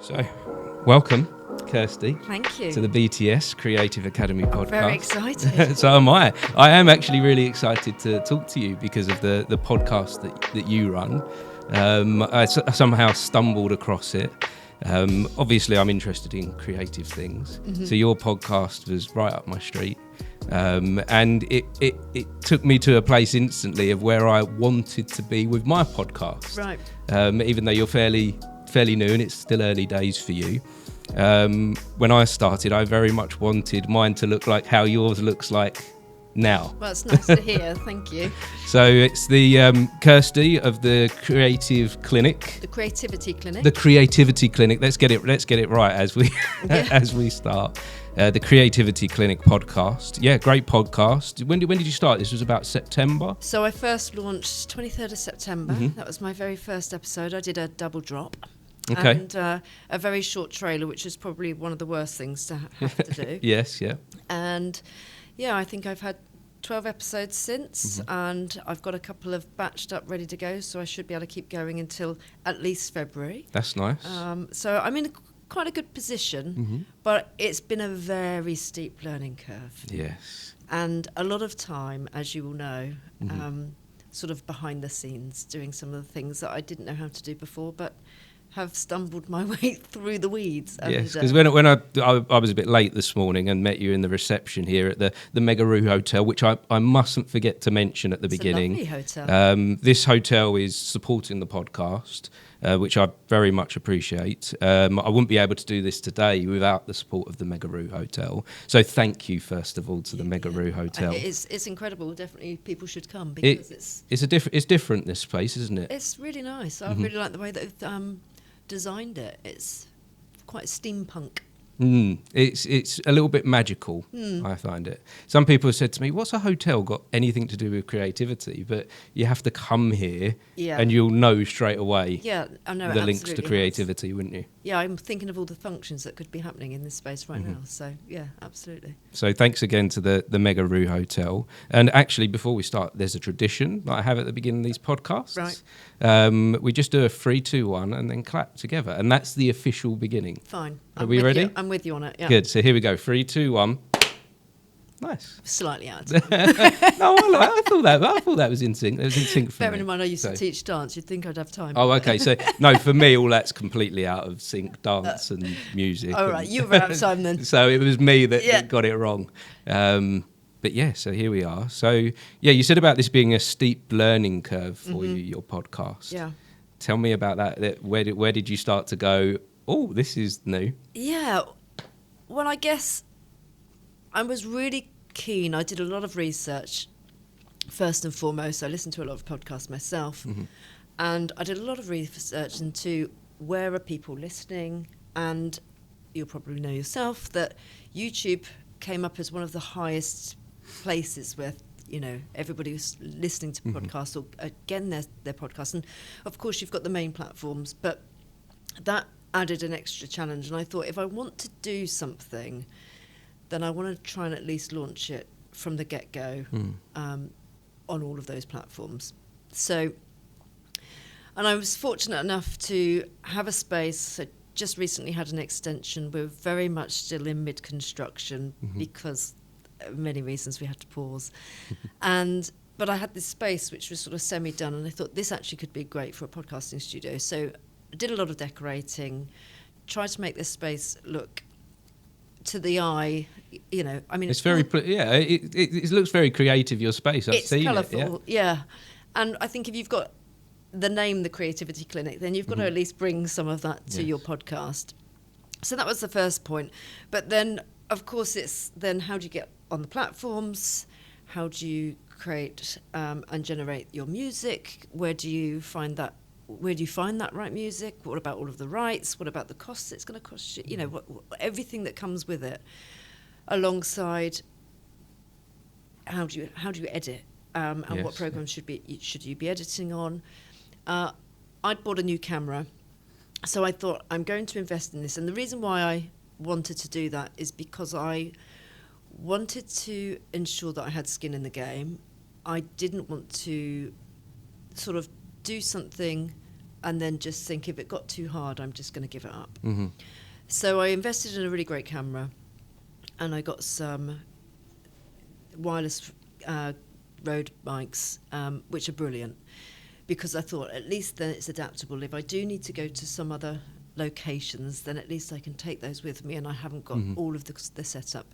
So, welcome, Kirsty. Thank you. To the BTS Creative Academy podcast. Very excited. So am I. I am actually really excited to talk to you because of the podcast that you run. I somehow stumbled across it. Obviously, I'm interested in creative things. Mm-hmm. So your podcast was right up my street. And it took me to a place instantly of where I wanted to be with my podcast. Right. Even though you're fairly new and it's still early days for you. When I started, I very much wanted mine to look like how yours looks like now. Well, it's nice to hear. Thank you. So it's the Kirsty of the Creative Clinic. The Creativity Clinic. The Creativity Clinic. Let's get it right as we as we start. The Creativity Clinic podcast. Yeah, great podcast. When did you start? This was about September. So I first launched 23rd of September. Mm-hmm. That was my very first episode. I did a double drop. Okay. And a very short trailer, which is probably one of the worst things to have to do. Yes, yeah. And yeah, I think I've had 12 episodes since, mm-hmm. and I've got a couple of batched up ready to go, so I should be able to keep going until at least February. That's nice. So I'm in quite a good position, mm-hmm. but it's been a very steep learning curve. Yes. And a lot of time, as you will know, mm-hmm. sort of behind the scenes, doing some of the things that I didn't know how to do before, but have stumbled my way through the weeds. Yes, because when I was a bit late this morning and met you in the reception here at the Megaro Hotel, which I mustn't forget to mention at the beginning. It's a lovely hotel. This hotel is supporting the podcast, which I very much appreciate. I wouldn't be able to do this today without the support of the Megaro Hotel. So thank you, first of all, to the Megaro Hotel. It's incredible. Definitely people should come because it's different, this place, isn't it? It's really nice. I mm-hmm. really like the way that they've designed it. It's quite steampunk. It's a little bit magical, I find it. Some people have said to me, what's a hotel got anything to do with creativity? But you have to come here and you'll know straight away I know the links to creativity, wouldn't you? Yeah, I'm thinking of all the functions that could be happening in this space right now. So, yeah, absolutely. So thanks again to the Megaro Hotel. And actually, before we start, there's a tradition that I have at the beginning of these podcasts. Right. We just do a 3, 2, 1 and then clap together. And that's the official beginning. Fine. Are we ready? I'm with you on it, yeah. Good. So here we go. 3, 2, 1. Nice. Slightly out. No, I thought that was in sync. It was in sync for me. Bearing in mind I used to teach dance, you'd think I'd have time. Oh, okay. So, no, for me, all that's completely out of sync, dance and music. Oh, right. You were out of time then. So it was me that got it wrong. But yeah, so here we are. So, yeah, you said about this being a steep learning curve for you, your podcast. Yeah. Tell me about that. Where did you start to go, oh, this is new? Yeah. Well, I guess I was really keen. I did a lot of research, first and foremost. I listened to a lot of podcasts myself. Mm-hmm. And I did a lot of research into where are people listening. And you'll probably know yourself that YouTube came up as one of the highest places where, everybody was listening to podcasts or, again, their podcasts. And, of course, you've got the main platforms. But that added an extra challenge. And I thought, if I want to do something, then I want to try and at least launch it from the get-go on all of those platforms. So, and I was fortunate enough to have a space. I just recently had an extension. We're very much still in mid-construction because of many reasons we had to pause. But I had this space which was sort of semi-done, and I thought this actually could be great for a podcasting studio. So I did a lot of decorating, tried to make this space look to the eye, it's very it looks very creative, your space. I've seen colourful, it. Yeah. And I think if you've got the name The Creativity Clinic, then you've got to at least bring some of that to your podcast. So that was the first point. But then, of course, it's then how do you get on the platforms? How do you create and generate your music? Where do you find that right music? What about all of the rights? What about the costs it's going to cost you? Everything that comes with it, alongside how do you edit and what programs should you be editing on? I'd bought a new camera, so I thought I'm going to invest in this. And the reason why I wanted to do that is because I wanted to ensure that I had skin in the game. I didn't want to sort of do something and then just think if it got too hard, I'm just going to give it up. Mm-hmm. So I invested in a really great camera, and I got some wireless Rode mics, which are brilliant, because I thought at least then it's adaptable. If I do need to go to some other locations, then at least I can take those with me, and I haven't got all of the setup.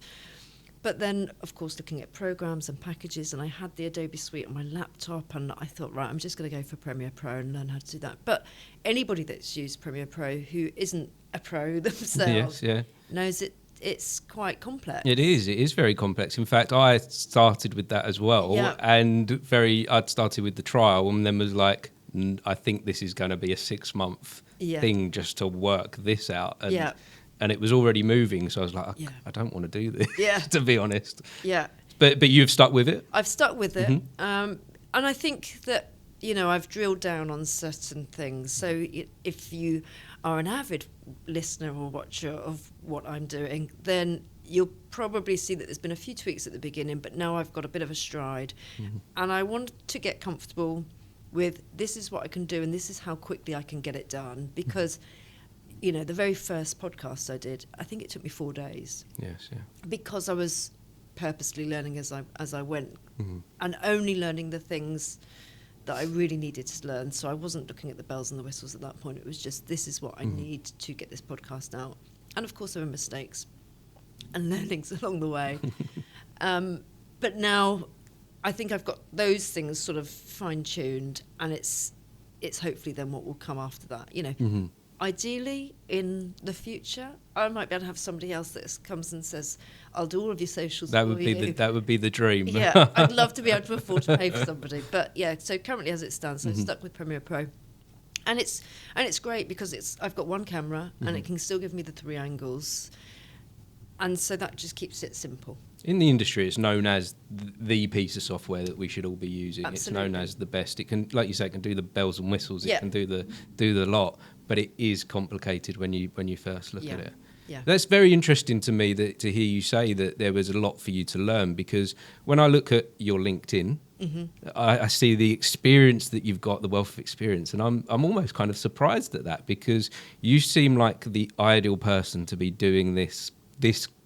But then, of course, looking at programs and packages, and I had the Adobe Suite on my laptop, and I thought, right, I'm just going to go for Premiere Pro and learn how to do that. But anybody that's used Premiere Pro who isn't a pro themselves knows it's quite complex. It is very complex. In fact, I started with that as well, and I'd started with the trial, and then was like, I think this is going to be a 6-month thing just to work this out. And it was already moving, so I was like, I don't want to do this, to be honest. Yeah. But you've stuck with it? I've stuck with it. And I think that, I've drilled down on certain things. So if you are an avid listener or watcher of what I'm doing, then you'll probably see that there's been a few tweaks at the beginning, but now I've got a bit of a stride. And I want to get comfortable with this is what I can do and this is how quickly I can get it done. Because, the very first podcast I did, I think it took me 4 days. Yes, yeah. Because I was purposely learning as I went, and only learning the things that I really needed to learn. So I wasn't looking at the bells and the whistles at that point. It was just, this is what I need to get this podcast out. And of course there were mistakes and learnings along the way. But now I think I've got those things sort of fine-tuned, and it's hopefully then what will come after that. Ideally, in the future, I might be able to have somebody else that comes and says, I'll do all of your socials that for would be you. That would be the dream. Yeah, I'd love to be able to afford to pay for somebody. But yeah, so currently as it stands, I'm stuck with Premiere Pro. And it's great because I've got one camera and it can still give me the 3 angles. And so that just keeps it simple. In the industry, it's known as the piece of software that we should all be using. Absolutely. It's known as the best. It can, like you say, it can do the bells and whistles. It can do the lot, but it is complicated when you first look at it. Yeah. That's very interesting to me to hear you say that there was a lot for you to learn, because when I look at your LinkedIn, I see the experience that you've got, the wealth of experience, and I'm almost kind of surprised at that, because you seem like the ideal person to be doing this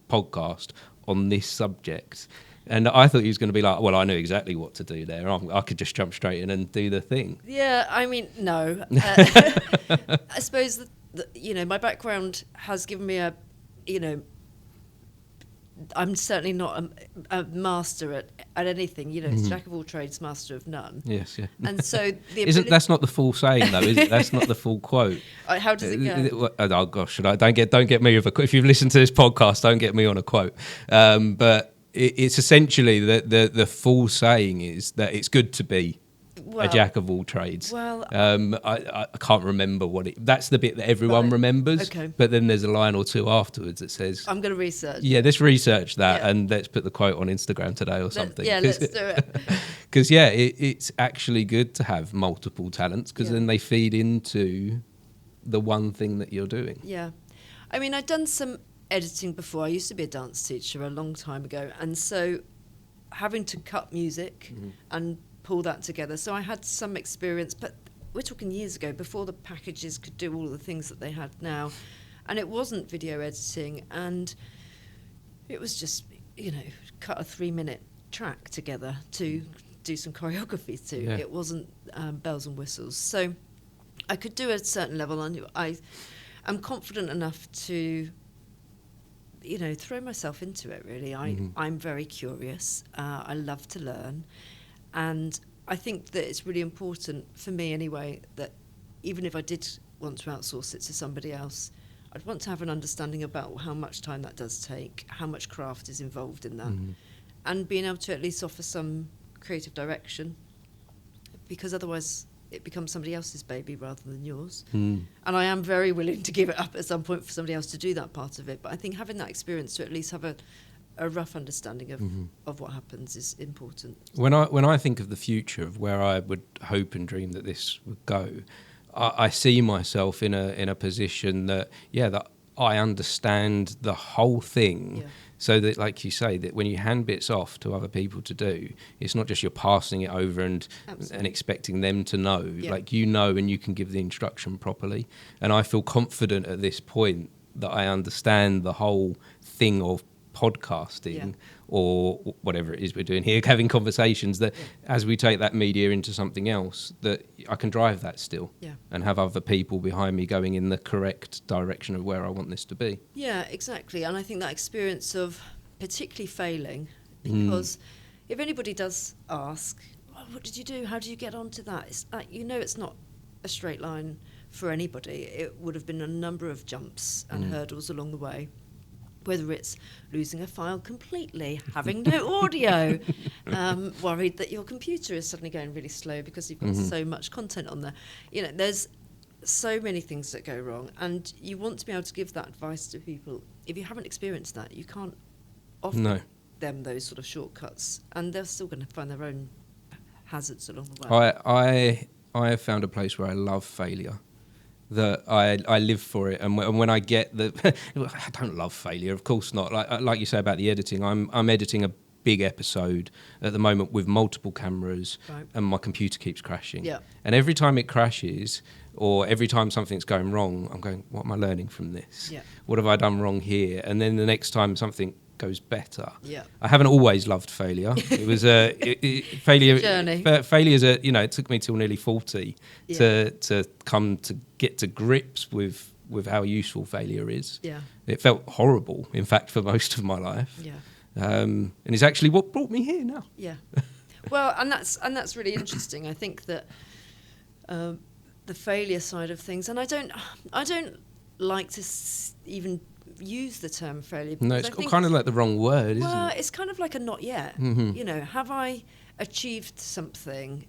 podcast on this subject. And I thought he was going to be like, well, I knew exactly what to do there. I could just jump straight in and do the thing. Yeah, I mean, no. I suppose that, my background has given me I'm certainly not a master at anything. It's jack of all trades, master of none. Yes, yeah. And so that's not the full saying though, is it? That's not the full quote. How does it go? Oh gosh, don't get me with a quote. If you've listened to this podcast, don't get me on a quote. But it's essentially the full saying is that it's good to be a jack of all trades. Well, I can't remember that's the bit that everyone remembers. Okay. But then there's a line or two afterwards that says, I'm going to research. Yeah, let's research that and let's put the quote on Instagram today or something. Let's do it. Because it's actually good to have multiple talents, because then they feed into the one thing that you're doing. Yeah. I mean, I've done some editing before. I used to be a dance teacher a long time ago, and so having to cut music and pull that together. So I had some experience, but we're talking years ago, before the packages could do all the things that they had now. And it wasn't video editing, and it was just, cut a 3-minute track together to do some choreography to. Yeah. It wasn't bells and whistles. So I could do at a certain level, and I'm confident enough to throw myself into it, really. I'm very curious. I love to learn. And I think that it's really important, for me anyway, that even if I did want to outsource it to somebody else, I'd want to have an understanding about how much time that does take, how much craft is involved in that, and being able to at least offer some creative direction, because otherwise it becomes somebody else's baby rather than yours. And I am very willing to give it up at some point for somebody else to do that part of it. But I think having that experience to at least have a rough understanding of what happens is important. When I think of the future of where I would hope and dream that this would go, I see myself in a position that I understand the whole thing So that, like you say, that when you hand bits off to other people to do, it's not just you're passing it over and expecting them to know. Yeah. Like, you know, and you can give the instruction properly. And I feel confident at this point that I understand the whole thing of podcasting or whatever it is we're doing here, having conversations, that as we take that media into something else, that I can drive that still and have other people behind me going in the correct direction of where I want this to be. Yeah, exactly. And I think that experience of particularly failing, because if anybody does ask, oh, what did you do? How did you get onto that? It's like, you know, it's not a straight line for anybody. It would have been a number of jumps and hurdles along the way. Whether it's losing a file completely, having no audio, worried that your computer is suddenly going really slow because you've got so much content on there. You know, there's so many things that go wrong, and you want to be able to give that advice to people. If you haven't experienced that, you can't offer them those sort of shortcuts, and they're still going to find their own hazards along the way. I have found a place where I love failure. That I live for it, and when I get the, I don't love failure, of course not. Like you say about the editing, I'm editing a big episode at the moment with multiple cameras, and my computer keeps crashing. Yeah. And every time it crashes, or every time something's going wrong, I'm going, what am I learning from this? Yeah. What have I done wrong here? And then the next time something goes better. Yeah. I haven't always loved failure. It was failure. Journey. Failure's it took me till nearly 40 to come to get to grips with how useful failure is. Yeah. It felt horrible, in fact, for most of my life. Yeah. And it's actually what brought me here now. Yeah. Well, and that's really interesting. I think that the failure side of things, and I don't like to even use the term failure. No, it's kind of like the wrong word, isn't it? Well, it's kind of like a not yet. Mm-hmm. You know, have I achieved something?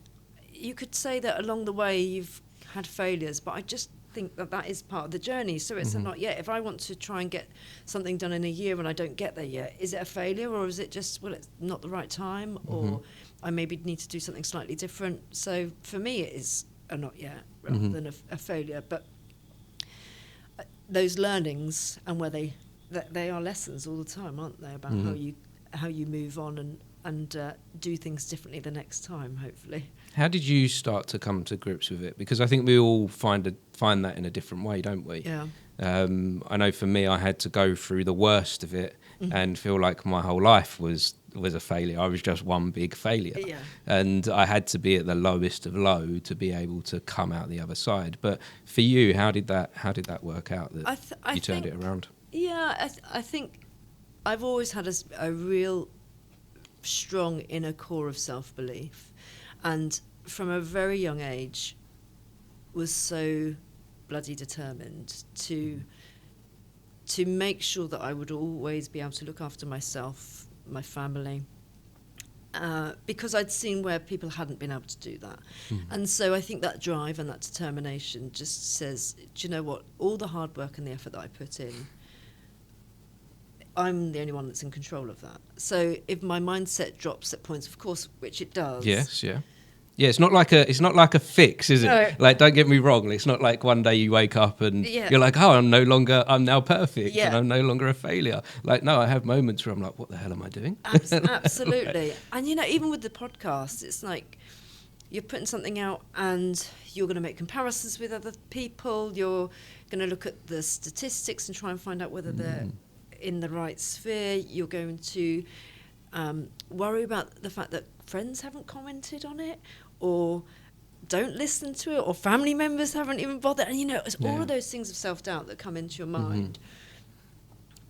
You could say that along the way you've had failures, but I just think that is part of the journey. So it's a not yet. If I want to try and get something done in a year and I don't get there yet, is it a failure, or is it just, well, it's not the right time, or I maybe need to do something slightly different? So for me, it is a not yet rather than a failure. But those learnings, and where they are lessons all the time, aren't they, about how you move on and do things differently the next time, hopefully. How did you start to come to grips with it? Because I think we all find that in a different way, don't we? Yeah. I know for me, I had to go through the worst of it and feel like my whole life was a failure. I was just one big failure. Yeah. And I had to be at the lowest of low to be able to come out the other side. But for you, how did that work out that you turned it around? Yeah, I think I've always had a real strong inner core of self-belief, and from a very young age was so bloody determined to make sure that I would always be able to look after myself, my family, because I'd seen where people hadn't been able to do that. And so I think that drive and that determination just says, do you know what, all the hard work and the effort that I put in, I'm the only one that's in control of that. So if my mindset drops at points, of course, which it does. Yes, yeah. Yeah, it's not like a fix, is it? No. Like, don't get me wrong. It's not like one day you wake up and you're like, oh, I'm now perfect and I'm no longer a failure. Like, no, I have moments where I'm like, what the hell am I doing? Absolutely. And, you know, even with the podcast, it's like you're putting something out and you're going to make comparisons with other people. You're going to look at the statistics and try and find out whether they're in the right sphere. You're going to worry about the fact that friends haven't commented on it, or don't listen to it, or family members haven't even bothered. And, you know, it's all of those things of self-doubt that come into your mind.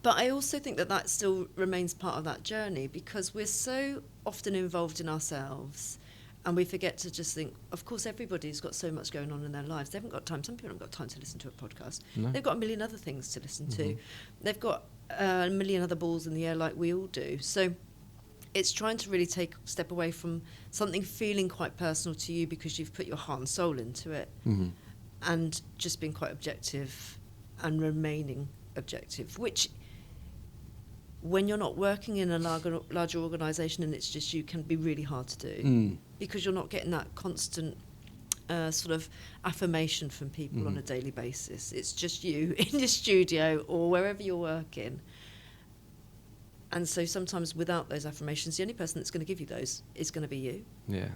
But I also think that still remains part of that journey, because we're so often involved in ourselves and we forget to just think, of course, everybody's got so much going on in their lives. They haven't got time. Some people haven't got time to listen to a podcast. No. They've got a million other things to listen to. They've got a million other balls in the air like we all do. So it's trying to really take a step away from something feeling quite personal to you because you've put your heart and soul into it, and just being quite objective and remaining objective, which when you're not working in a larger organisation and it's just you, can be really hard to do because you're not getting that constant sort of affirmation from people on a daily basis. It's just you in your studio or wherever you're working. And so sometimes without those affirmations, the only person that's going to give you those is going to be you. Yeah.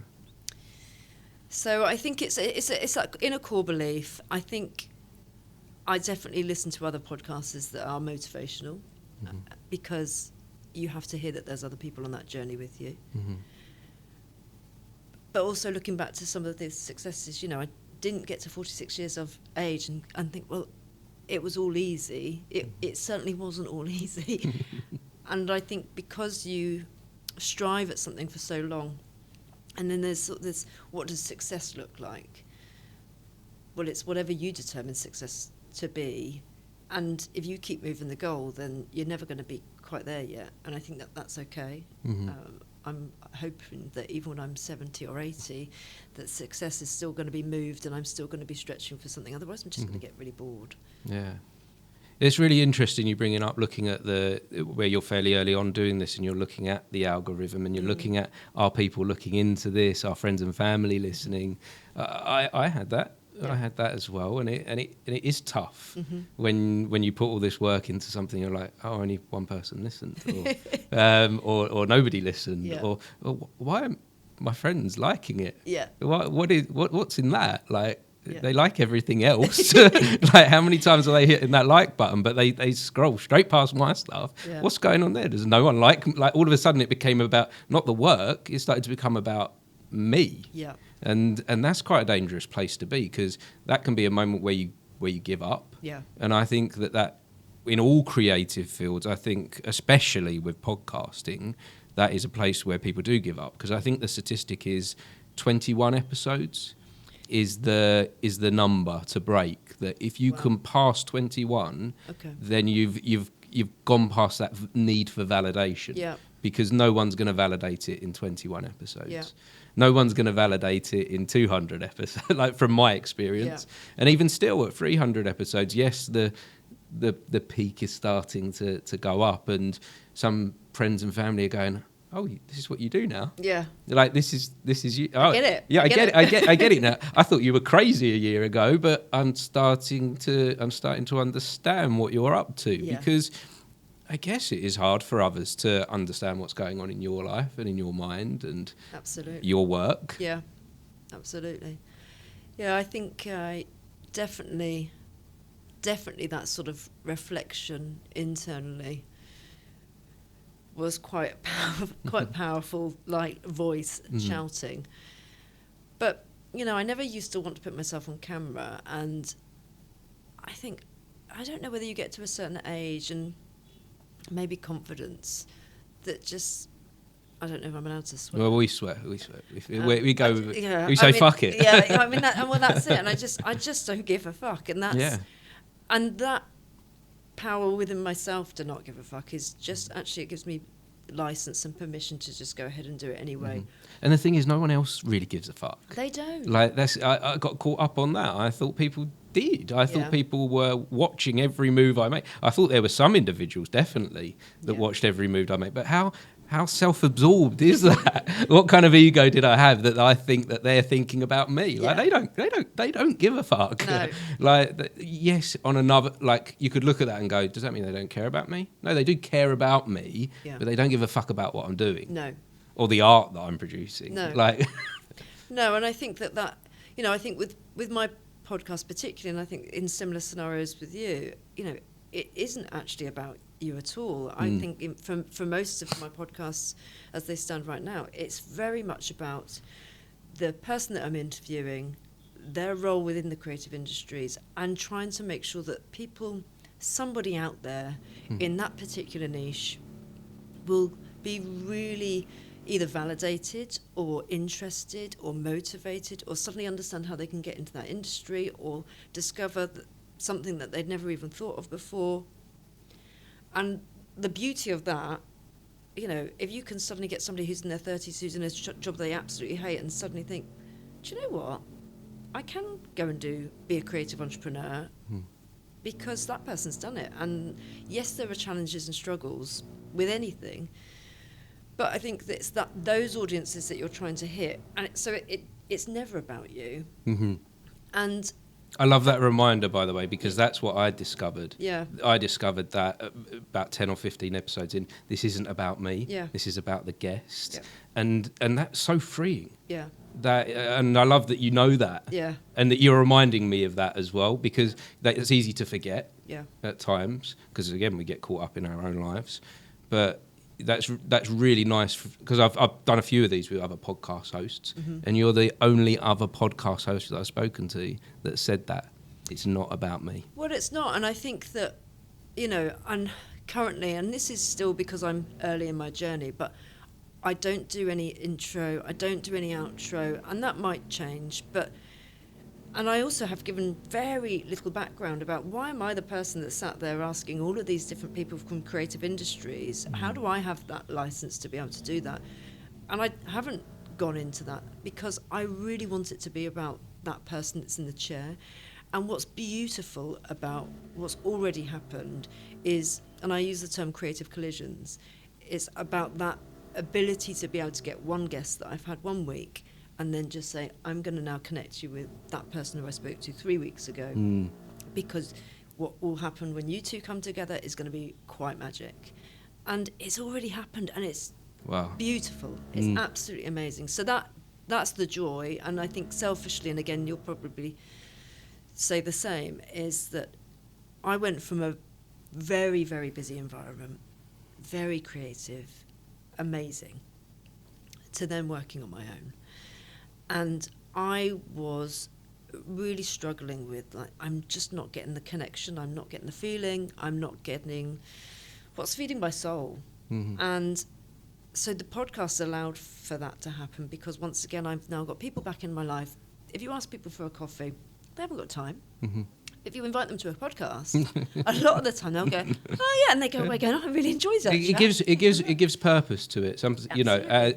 So I think it's that inner core belief. I think I definitely listen to other podcasters that are motivational, because you have to hear that there's other people on that journey with you. But also looking back to some of the successes, I didn't get to 46 years of age and think, well, it was all easy. It certainly wasn't all easy. And I think because you strive at something for so long, and then there's this, what does success look like? Well, it's whatever you determine success to be. And if you keep moving the goal, then you're never going to be quite there yet. And I think that that's okay. I'm hoping that even when I'm 70 or 80, that success is still going to be moved and I'm still going to be stretching for something. Otherwise, I'm just going to get really bored. Yeah. It's really interesting you bringing up looking at where you're fairly early on doing this, and you're looking at the algorithm, and you're looking at, are people looking into this, are friends and family listening? I had that. I had that as well, and it is tough when you put all this work into something. You're like, oh, only one person listened, or nobody listened, or why aren't my friends liking it? Yeah. What's in that? Like, they like everything else. Like, how many times are they hitting that like button? But they scroll straight past my stuff. Yeah. What's going on there? Does no one like? All of a sudden, it became about not the work. It started to become about me. Yeah. And that's quite a dangerous place to be, because that can be a moment where you give up. Yeah. And I think that in all creative fields, I think especially with podcasting, that is a place where people do give up, because I think the statistic is 21 episodes is the number to break. That if you can pass 21, then you've gone past that need for validation. Yeah. Because no one's going to validate it in 21 episodes. Yeah. No one's going to validate it in 200 episodes, like from my experience. Yeah. And even still at 300 episodes, yes, the peak is starting to go up, and some friends and family are going, oh, this is what you do now. Yeah. Like, this is you. Oh, I get it. Yeah, I get it. I get it now. I thought you were crazy a year ago, but I'm starting to understand what you're up to, because I guess it is hard for others to understand what's going on in your life and in your mind and your work. Yeah, absolutely. Yeah, I think definitely that sort of reflection internally was quite powerful, like voice shouting. But, I never used to want to put myself on camera, and I don't know whether you get to a certain age and maybe confidence that just, I don't know if I'm allowed to swear. Well, we swear. We go. We say fuck it. Yeah, I mean that's it. And I just don't give a fuck, and and that power within myself to not give a fuck is just actually, it gives me license and permission to just go ahead and do it anyway. And the thing is, no one else really gives a fuck. They don't. Like, I got caught up on that. I thought people did. I thought people were watching every move I make. I thought there were some individuals definitely that watched every move I make. But how self-absorbed is that? What kind of ego did I have that I think that they're thinking about me? Like, they don't give a fuck. No. Like, yes, on another, like, you could look at that and go, does that mean they don't care about me? No, they do care about me, but they don't give a fuck about what I'm doing. No. Or the art that I'm producing. No. Like, no, and I think that I think with my podcast particularly, and I think in similar scenarios with you, it isn't actually about you at all. I think for most of my podcasts as they stand right now, it's very much about the person that I'm interviewing, their role within the creative industries, and trying to make sure that somebody out there in that particular niche will be really either validated or interested or motivated, or suddenly understand how they can get into that industry, or discover something that they'd never even thought of before. And the beauty of that, if you can suddenly get somebody who's in their 30s, who's in a job they absolutely hate, and suddenly think, do you know what? I can go and be a creative entrepreneur because that person's done it. And yes, there are challenges and struggles with anything, but I think that it's those audiences that you're trying to hit. And it's never about you. And I love that reminder, by the way, because that's what I discovered. Yeah. I discovered that about 10 or 15 episodes in, this isn't about me. Yeah. This is about the guest. Yeah. And that's so freeing. Yeah. And I love that you know that. Yeah. And that you're reminding me of that as well, because it's easy to forget at times, because, again, we get caught up in our own lives. But that's really nice, because I've done a few of these with other podcast hosts, and you're the only other podcast host that I've spoken to that said that it's not about me. Well, it's not, and I think that, and currently, and this is still because I'm early in my journey, but I don't do any intro, I don't do any outro, and that might change, and I also have given very little background about why am I the person that sat there asking all of these different people from creative industries, how do I have that license to be able to do that? And I haven't gone into that because I really want it to be about that person that's in the chair. And what's beautiful about what's already happened is, and I use the term creative collisions, it's about that ability to be able to get one guest that I've had 1 week and then just say, I'm going to now connect you with that person who I spoke to 3 weeks ago. Because what will happen when you two come together is going to be quite magic. And it's already happened, and it's beautiful. It's absolutely amazing. So that's the joy. And I think selfishly, and again, you'll probably say the same, is that I went from a very, very busy environment, very creative, amazing, to then working on my own. And I was really struggling with, I'm just not getting the connection, I'm not getting the feeling, I'm not getting what's feeding my soul. And so the podcast allowed for that to happen, because once again, I've now got people back in my life. If you ask people for a coffee, they haven't got time. If you invite them to a podcast, a lot of the time they'll go, oh yeah, and they go away going, I really enjoyed that. It gives purpose to it.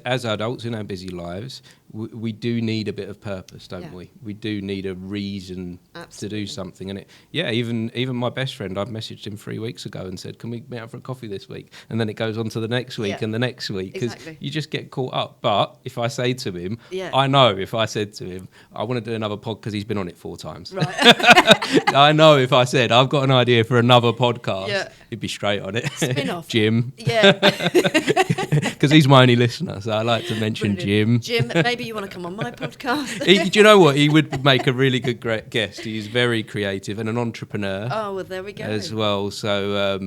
As adults in our busy lives, we do need a bit of purpose, don't we? We do need a reason to do something. And even my best friend, I've messaged him 3 weeks ago and said, can we meet up for a coffee this week? And then it goes on to the next week and the next week, because you just get caught up. But if I say to him, I know if I said to him, I want to do another pod, because he's been on it 4 times. Right. I know if I said, I've got an idea for another podcast, he'd be straight on it. Spin-off. Jim. Yeah. Because he's my only listener, so I like to mention Jim. Jim, maybe you want to come on my podcast. Do you know what? He would make a really good guest. He's very creative and an entrepreneur. Oh, well, there we go. As well, so,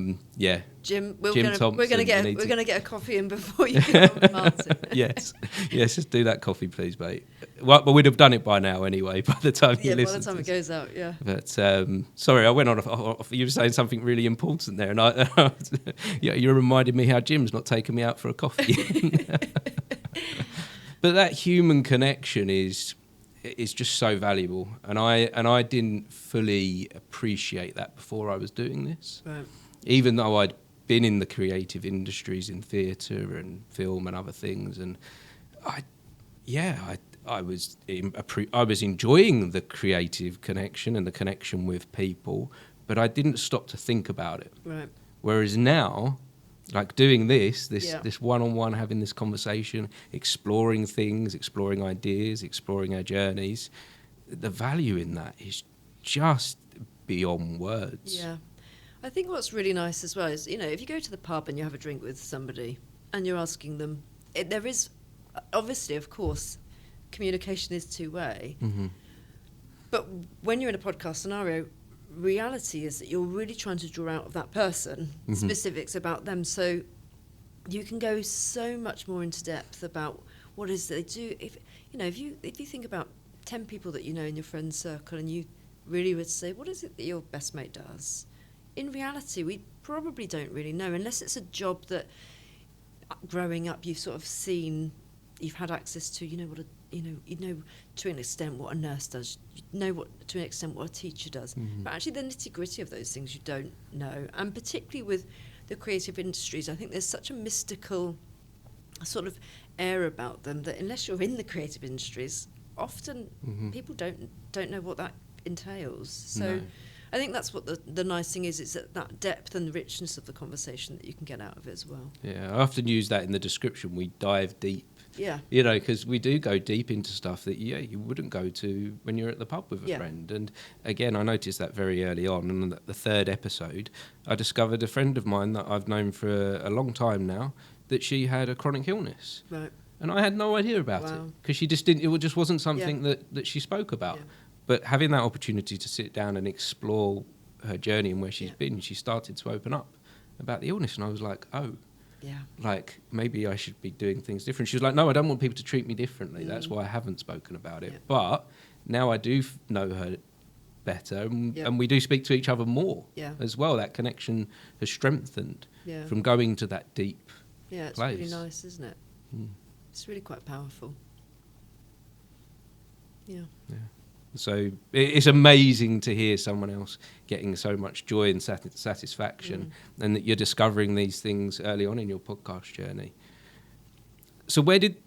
Jim, we're Jim going to get a coffee in before you go on, Martin. Yes, just do that coffee, please, mate. Well, but we'd have done it by now anyway, by the time you listen. By the time it goes out, yeah. But sorry, I went off. You were saying something really important there, and you reminded me how Jim's not taking me out for a coffee. But that human connection is just so valuable, and I didn't fully appreciate that before I was doing this. Right. Even though I'd been in the creative industries, in theatre and film and other things, and I was enjoying the creative connection and the connection with people, but I didn't stop to think about it. Right. Whereas now, like doing this one-on-one, having this conversation, exploring things, exploring ideas, exploring our journeys, the value in that is just beyond words. Yeah. I think what's really nice as well is, if you go to the pub and you have a drink with somebody and you're asking them, there is, obviously, of course, communication is two-way. But when you're in a podcast scenario, reality is that you're really trying to draw out of that person specifics about them, so you can go so much more into depth about what it is they do. If you think about 10 people that you know in your friend circle, and you really would say, what is it that your best mate does? In reality, we probably don't really know, unless it's a job that growing up you've sort of seen, you've had access to. You know to an extent what a nurse does. You know to an extent what a teacher does. But actually, the nitty gritty of those things you don't know. And particularly with the creative industries, I think there's such a mystical sort of air about them that unless you're in the creative industries, often people don't know what that entails. So. No. I think that's what the nice thing is. It's that depth and the richness of the conversation that you can get out of it as well. Yeah, I often use that in the description. We dive deep. Yeah. You know, because we do go deep into stuff that, you wouldn't go to when you're at the pub with a friend. And again, I noticed that very early on. And the third episode, I discovered a friend of mine that I've known for a long time now, that she had a chronic illness. Right. And I had no idea about it, because she just didn't. It just wasn't something that she spoke about. Yeah. But having that opportunity to sit down and explore her journey and where she's been, she started to open up about the illness, and I was like, oh, like maybe I should be doing things different. She was like, no, I don't want people to treat me differently. That's why I haven't spoken about it. But now I do know her better, and we do speak to each other more as well. That connection has strengthened from going to that deep it's place. really nice, isn't it? It's really quite powerful. Yeah. So it's amazing to hear someone else getting so much joy and satisfaction, and that you're discovering these things early on in your podcast journey. So where did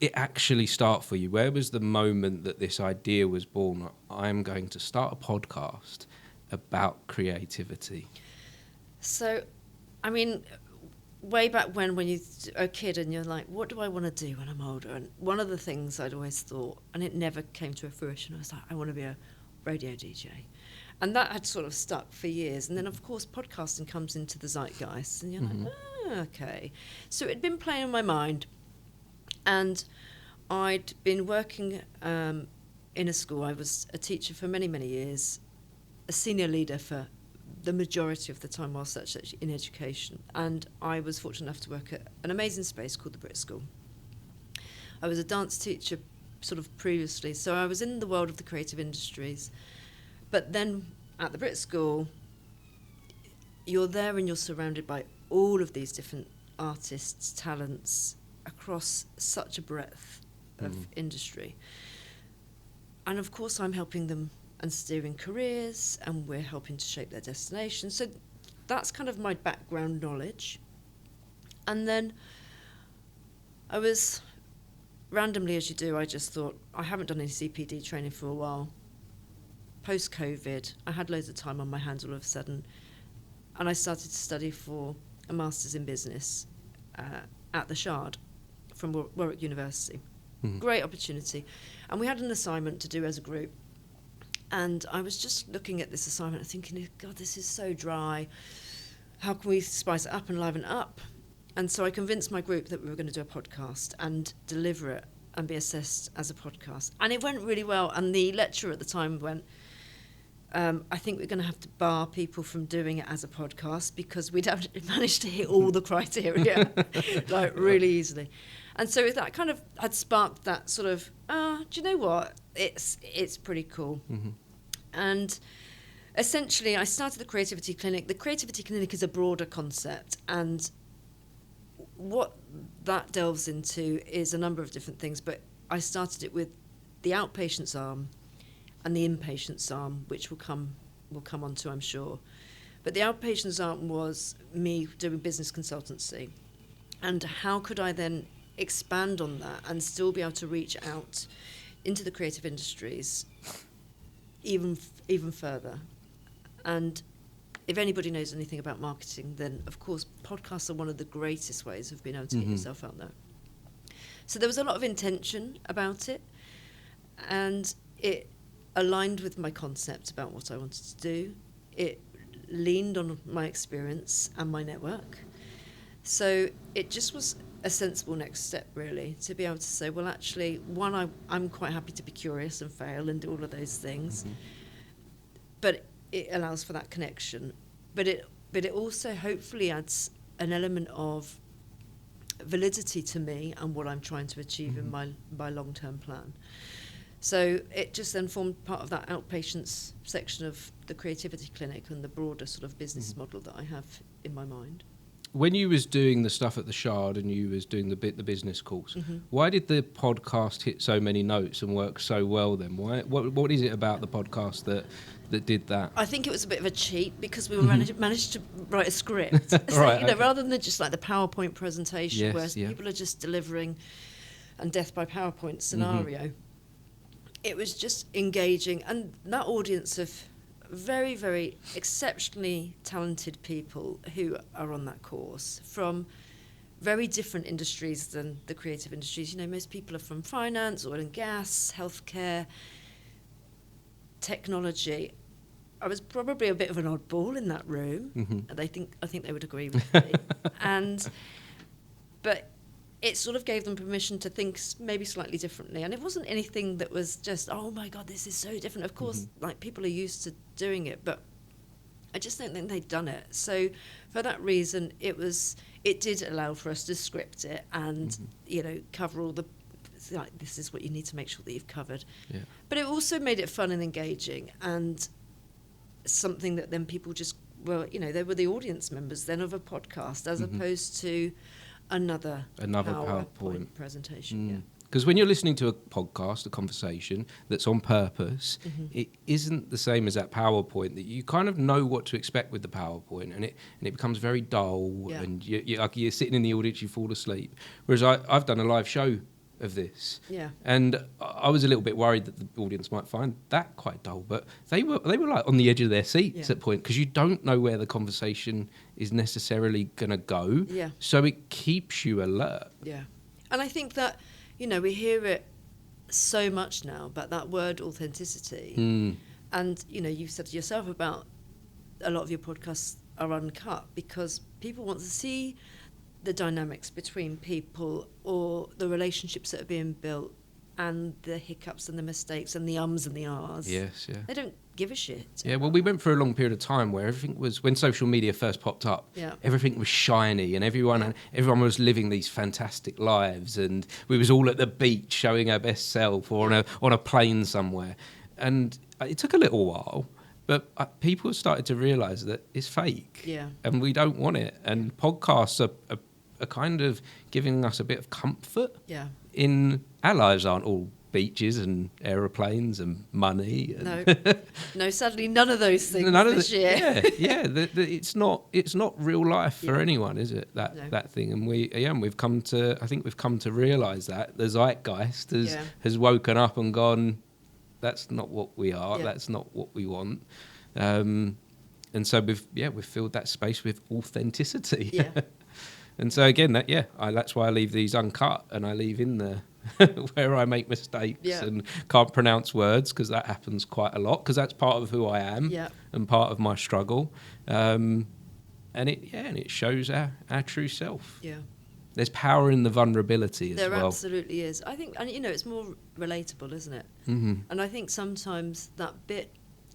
it actually start for you? Where was the moment that this idea was born? I'm going to start a podcast about creativity. So, I mean, way back when you're a kid and you're like, what do I want to do when I'm older? And one of the things I'd always thought, and it never came to fruition, I was like, I want to be a radio DJ. And that had sort of stuck for years. And then, of course, podcasting comes into the zeitgeist. And you're like, okay. So it had been playing in my mind. And I'd been working in a school. I was a teacher for many, many years, a senior leader for the majority of the time whilst actually in education. And I was fortunate enough to work at an amazing space called the BRIT School. I was a dance teacher sort of previously, so I was in the world of the creative industries. But then at the BRIT School, you're there and you're surrounded by all of these different artists, talents, across such a breadth of industry. And of course I'm helping them and steering careers, and we're helping to shape their destination. So that's kind of my background knowledge. And then I was, randomly as you do, I just thought, I haven't done any CPD training for a while. Post-COVID, I had loads of time on my hands all of a sudden, and I started to study for a Master's in Business at the Shard from Warwick University. Great opportunity. And we had an assignment to do as a group. And I was just looking at this assignment and thinking, God, this is so dry. How can we spice it up and liven it up? And so I convinced my group that we were going to do a podcast and deliver it and be assessed as a podcast. And it went really well. And the lecturer at the time went, I think we're going to have to bar people from doing it as a podcast because we'd have managed to hit all the criteria, like really easily. And so that kind of had sparked that sort of, do you know what? It's pretty cool. And essentially, I started the Creativity Clinic. The Creativity Clinic is a broader concept, and what that delves into is a number of different things. But I started it with the outpatients arm and the inpatients arm, which we'll come on to, I'm sure. But the outpatients arm was me doing business consultancy, and how could I then expand on that and still be able to reach out into the creative industries even further. And if anybody knows anything about marketing, then of course podcasts are one of the greatest ways of being able to get yourself out there. So there was a lot of intention about it, and it aligned with my concept about what I wanted to do. It leaned on my experience and my network. So it just was a sensible next step, really, to be able to say, well, actually, one, I'm quite happy to be curious and fail and do all of those things, but it allows for that connection. But it also hopefully adds an element of validity to me and what I'm trying to achieve in my long-term plan. So it just then formed part of that outpatients section of the Creativity Clinic and the broader sort of business model that I have in my mind. When you was doing the stuff at the Shard and you was doing the business course, why did the podcast hit so many notes and work so well then? What is it about the podcast that did that? I think it was a bit of a cheat because we managed to write a script. Right, Rather than just like the PowerPoint presentation where people are just delivering and death by PowerPoint scenario. It was just engaging, and that audience of very, very exceptionally talented people who are on that course from very different industries than the creative industries. You know, most people are from finance, oil and gas, healthcare, technology. I was probably a bit of an oddball in that room, and I think they would agree with me. But it sort of gave them permission to think maybe slightly differently, and it wasn't anything that was just, oh my God, this is so different. Of course, like, people are used to doing it, but I just don't think they'd done it. So for that reason, it did allow for us to script it and you know, cover all the, like, this is what you need to make sure that you've covered. Yeah. But it also made it fun and engaging, and something that then people just, well, you know, they were the audience members then of a podcast as opposed to another PowerPoint presentation. Because when you're listening to a podcast, a conversation that's on purpose, it isn't the same as that PowerPoint, that you kind of know what to expect with the PowerPoint, and it becomes very dull, and you're sitting in the audience, you fall asleep. Whereas I've done a live show of this, and I was a little bit worried that the audience might find that quite dull, but they were like on the edge of their seats at point, because you don't know where the conversation is necessarily going to go, so it keeps you alert. And I think that, you know, we hear it so much now, but that word authenticity, and you know, you've said to yourself about a lot of your podcasts are uncut because people want to see the dynamics between people, or the relationships that are being built, and the hiccups and the mistakes and the ums and the ahs. They don't give a shit. Well, we went through a long period of time where everything was, when social media first popped up, everything was shiny, and everyone was living these fantastic lives, and we was all at the beach showing our best self, or on a plane somewhere. And it took a little while, but people started to realise that it's fake, and we don't want it. And podcasts are kind of giving us a bit of comfort in our lives. Aren't all beaches and aeroplanes and money. And no, sadly, none of those things this year. It's not real life for anyone, is it? That thing, and we've come to realise that the zeitgeist has woken up and gone, that's not what we are. That's not what we want. And so we've filled that space with authenticity. And so again, that's why I leave these uncut, and I leave in there where I make mistakes and can't pronounce words, because that happens quite a lot, because that's part of who I am and part of my struggle. And it shows our true self. There's power in the vulnerability as well. There absolutely is. I think, and you know, it's more relatable, isn't it? And I think sometimes that bit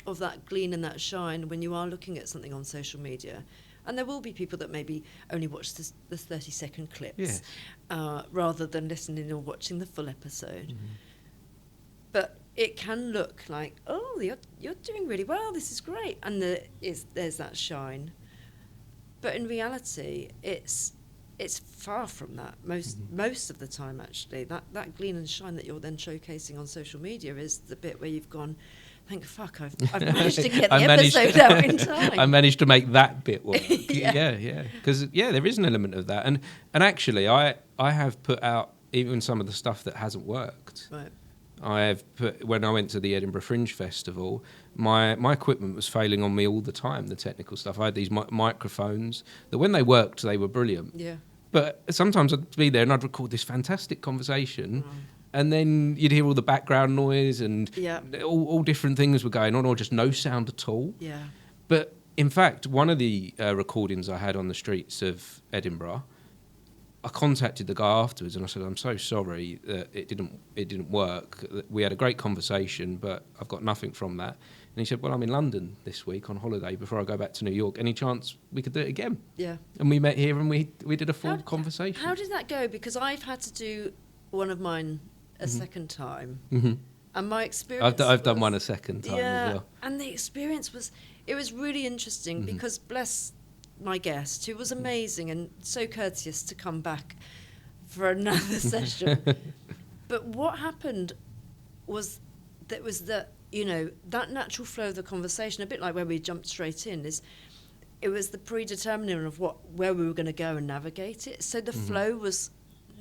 of that glean and that shine when you are looking at something on social media, and there will be people that maybe only watch the 30-second clips rather than listening or watching the full episode. But it can look like, oh, you're doing really well, this is great, and there's that shine. But in reality, it's far from that most of the time, actually. That glean and shine that you're then showcasing on social media is the bit where you've gone, thank fuck, I've managed to get the episode out in time. I managed to make that bit work. Because there is an element of that, and actually I have put out even some of the stuff that hasn't worked. Right. I have put, when I went to the Edinburgh Fringe Festival, my equipment was failing on me all the time, the technical stuff. I had these microphones that when they worked, they were brilliant. But sometimes I'd be there and I'd record this fantastic conversation, and then you'd hear all the background noise and all different things were going on, or just no sound at all. But in fact, one of the recordings I had on the streets of Edinburgh, I contacted the guy afterwards and I said, I'm so sorry that it didn't work. We had a great conversation, but I've got nothing from that. And he said, well, I'm in London this week on holiday before I go back to New York. Any chance we could do it again? And we met here and we did a full conversation. How did that go? Because I've had to do one of mine a second time. And my experience I've done one a second time as well. And the experience was really interesting because bless my guest, who was amazing and so courteous to come back for another session. But what happened was that you know, that natural flow of the conversation, a bit like where we jumped straight in, it was the predetermining of where we were going to go and navigate it. So the flow was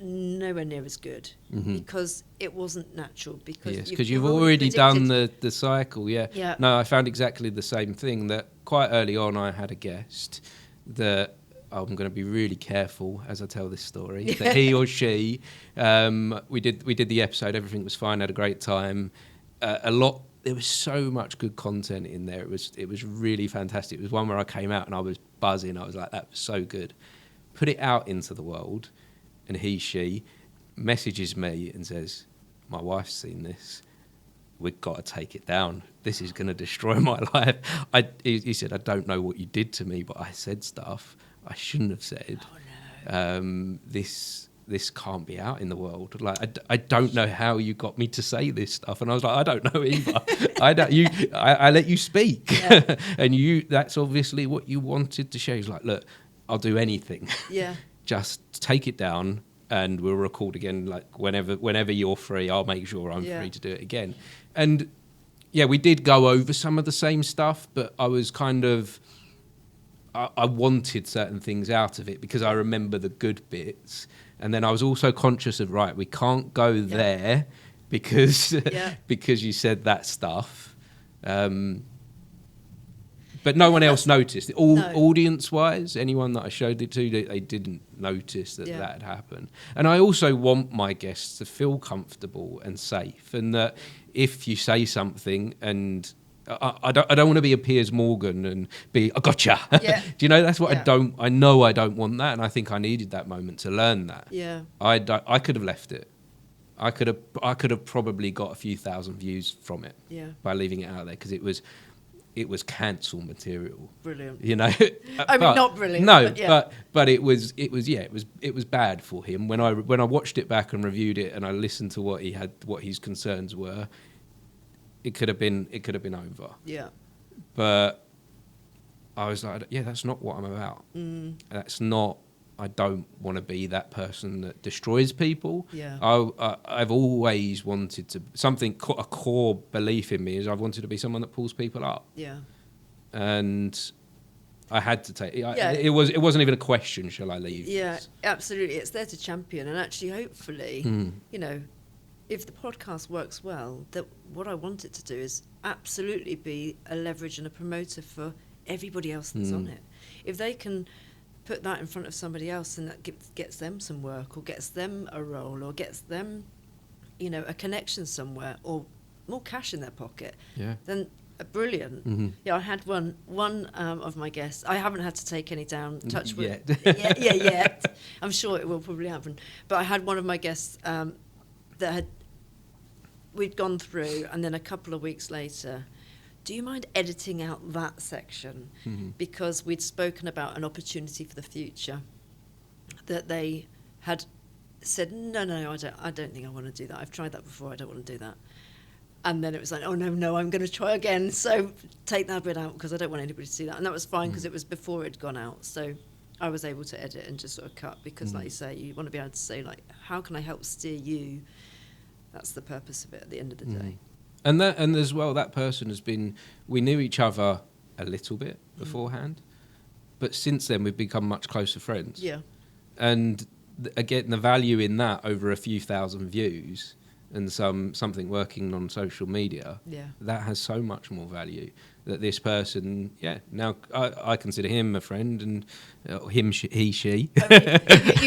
nowhere near as good because it wasn't natural. Because you've already done the cycle. Yeah. No, I found exactly the same thing. That quite early on, I had a guest that I'm going to be really careful as I tell this story. That he or she, we did the episode. Everything was fine. Had a great time. There was so much good content in there. It was really fantastic. It was one where I came out and I was buzzing. I was like, that was so good. Put it out into the world, and she messages me and says, my wife's seen this. We've got to take it down. This is going to destroy my life. He said, I don't know what you did to me, but I said stuff I shouldn't have said. Oh, no. This can't be out in the world. Like, I don't know how you got me to say this stuff. And I was like, I don't know either. I let you speak. Yeah. And that's obviously what you wanted to share. He's like, look, I'll do anything. Yeah. Just take it down and we'll record again. Like whenever you're free, I'll make sure I'm free to do it again. And yeah, we did go over some of the same stuff, but I was kind of, I wanted certain things out of it because I remember the good bits. And then I was also conscious of, right, we can't go there because you said that stuff. But no one else noticed. Audience-wise, anyone that I showed it to, they didn't notice that had happened. And I also want my guests to feel comfortable and safe, and that if you say something and I don't want to be a Piers Morgan and be, I gotcha. Yeah. Do you know, that's what I don't want that. And I think I needed that moment to learn that. Yeah. I could have left it. I could have probably got a few thousand views from it by leaving it out there because it was cancel material. Brilliant. You know. I mean, not brilliant. No, but it was bad for him. When I watched it back and reviewed it and I listened to what his concerns were, it could have been over. Yeah. But I was like, that's not what I'm about. That's not. I don't want to be that person that destroys people. Yeah. I've always wanted to a core belief in me is I've wanted to be someone that pulls people up. Yeah. And I had to take it. It wasn't even a question. Shall I leave? Yeah, absolutely. It's there to champion, and actually, hopefully, you know, if the podcast works well, that what I want it to do is absolutely be a leverage and a promoter for everybody else that's on it. If they can put that in front of somebody else and that gets them some work or gets them a role or gets them, you know, a connection somewhere or more cash in their pocket, then brilliant. Yeah, I had one of my guests. I haven't had to take any down. Touch wood. Yet. I'm sure it will probably happen. But I had one of my guests we'd gone through, and then a couple of weeks later, do you mind editing out that section? Because we'd spoken about an opportunity for the future that they had said, no, I don't think I want to do that. I've tried that before. I don't want to do that. And then it was like, oh, no, I'm going to try again. So take that bit out because I don't want anybody to see that. And that was fine because it was before it had gone out. So I was able to edit and just sort of cut because, like you say, you want to be able to say, like, how can I help steer you? That's the purpose of it at the end of the day. And as well, that person has been, we knew each other a little bit beforehand, but since then we've become much closer friends. Yeah. And again, the value in that over a few thousand views and something working on social media, that has so much more value that this person, now I consider him a friend and him, he, she. I mean,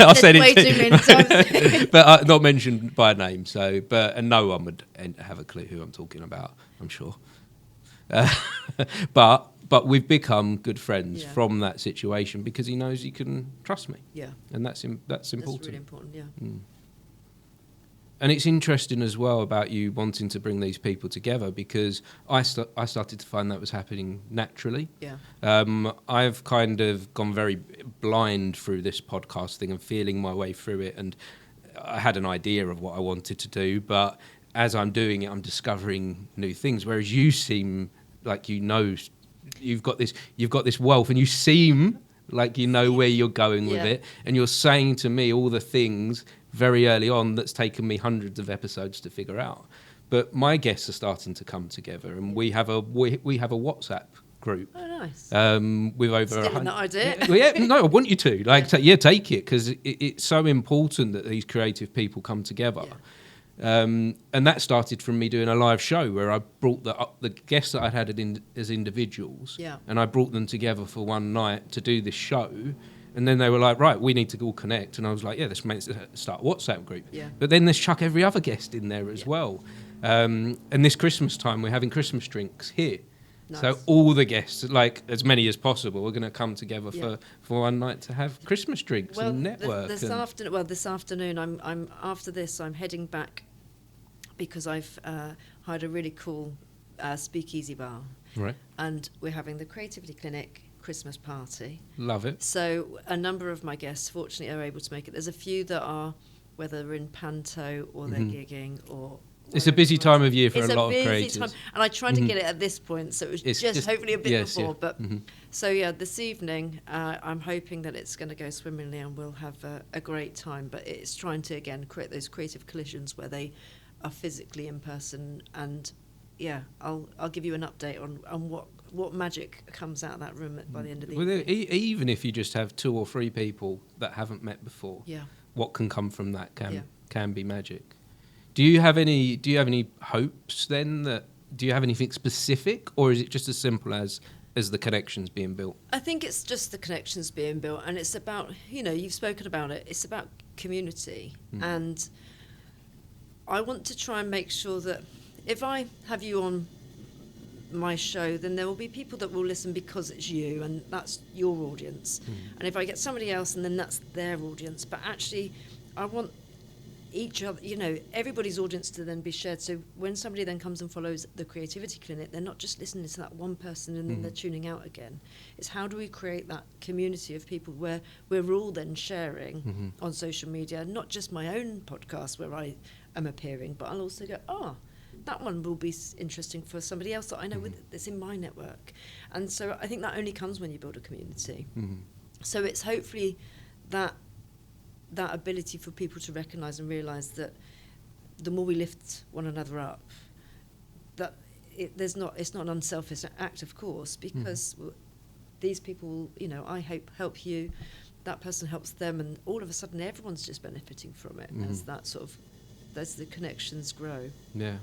I'll say it too many times. But not mentioned by name, and no one would have a clue who I'm talking about, I'm sure. But we've become good friends from that situation because he knows he can trust me. Yeah. And that's important. That's really important, And it's interesting as well about you wanting to bring these people together because I started to find that was happening naturally. Yeah. I've kind of gone very blind through this podcast thing and feeling my way through it, and I had an idea of what I wanted to do, but as I'm doing it, I'm discovering new things. Whereas you seem like you've got this wealth, and you seem like you know where you're going with it, and you're saying to me all the things very early on that's taken me hundreds of episodes to figure out. But my guests are starting to come together, and we have a WhatsApp group. Oh, nice. With over Stealing that idea. No, I want you to take it, because it's so important that these creative people come together. Yeah. And that started from me doing a live show where I brought the guests that I'd had as individuals, Yeah. and I brought them together for one night to do this show. And then they were like, right, we need to all connect. And I was like, yeah, let's start a WhatsApp group. Yeah. But then let's chuck every other guest in there as well. And this Christmas time, we're having Christmas drinks here. Nice. So all the guests, like as many as possible, are going to come together for one night to have Christmas drinks and network. This afternoon, I'm after this, I'm heading back because I've hired a really cool speakeasy bar. Right. And we're having the Creativity Clinic Christmas party. Love it. So a number of my guests, fortunately, are able to make it. There's a few that are, whether they're in panto or they're gigging or... It's a busy time of year for a lot of creatives. It's a busy time, and I tried to get it at this point, so it was just hopefully a bit before. Yeah. But so this evening, I'm hoping that it's going to go swimmingly and we'll have a great time. But it's trying to again create those creative collisions where they are physically in person, and I'll give you an update on what magic comes out of that room by the end of the evening. Even if you just have 2 or 3 people that haven't met before, what can come from that can be magic. Do you have any hopes then? Do you have anything specific, or is it just as simple as the connections being built? I think it's just the connections being built, and it's about, you've spoken about it, it's about community. And I want to try and make sure that if I have you on my show, then there will be people that will listen because it's you and that's your audience. And if I get somebody else, and then that's their audience. But actually, I want each other, everybody's audience to then be shared. So when somebody then comes and follows the Creativity Clinic, they're not just listening to that one person and then they're tuning out again. It's how do we create that community of people where we're all then sharing on social media, not just my own podcast where I am appearing, but I'll also go, that one will be interesting for somebody else that I know that's in my network. And so I think that only comes when you build a community. So it's hopefully that ability for people to recognise and realise that the more we lift one another up, that it's not an unselfish act, of course, because these people, I help you, that person helps them, and all of a sudden everyone's just benefiting from it as the connections grow. Yeah.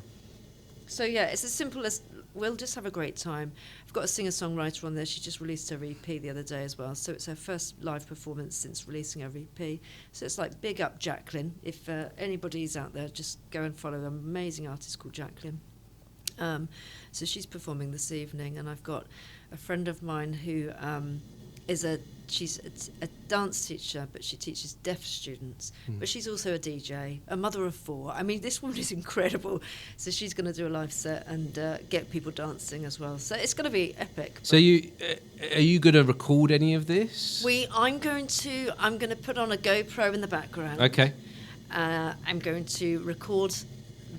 So it's as simple as we'll just have a great time. I've got a singer-songwriter on there. She just released her EP the other day as well. So it's her first live performance since releasing her EP. So it's like big up Jacqueline. If anybody's out there, just go and follow an amazing artist called Jacqueline. So she's performing this evening, and I've got a friend of mine who she's a dance teacher, but she teaches deaf students. But she's also a DJ, a mother of 4. I mean, this woman is incredible. So she's going to do a live set and get people dancing as well. So it's going to be epic. So are you going to record any of this? I'm going to put on a GoPro in the background. Okay. I'm going to record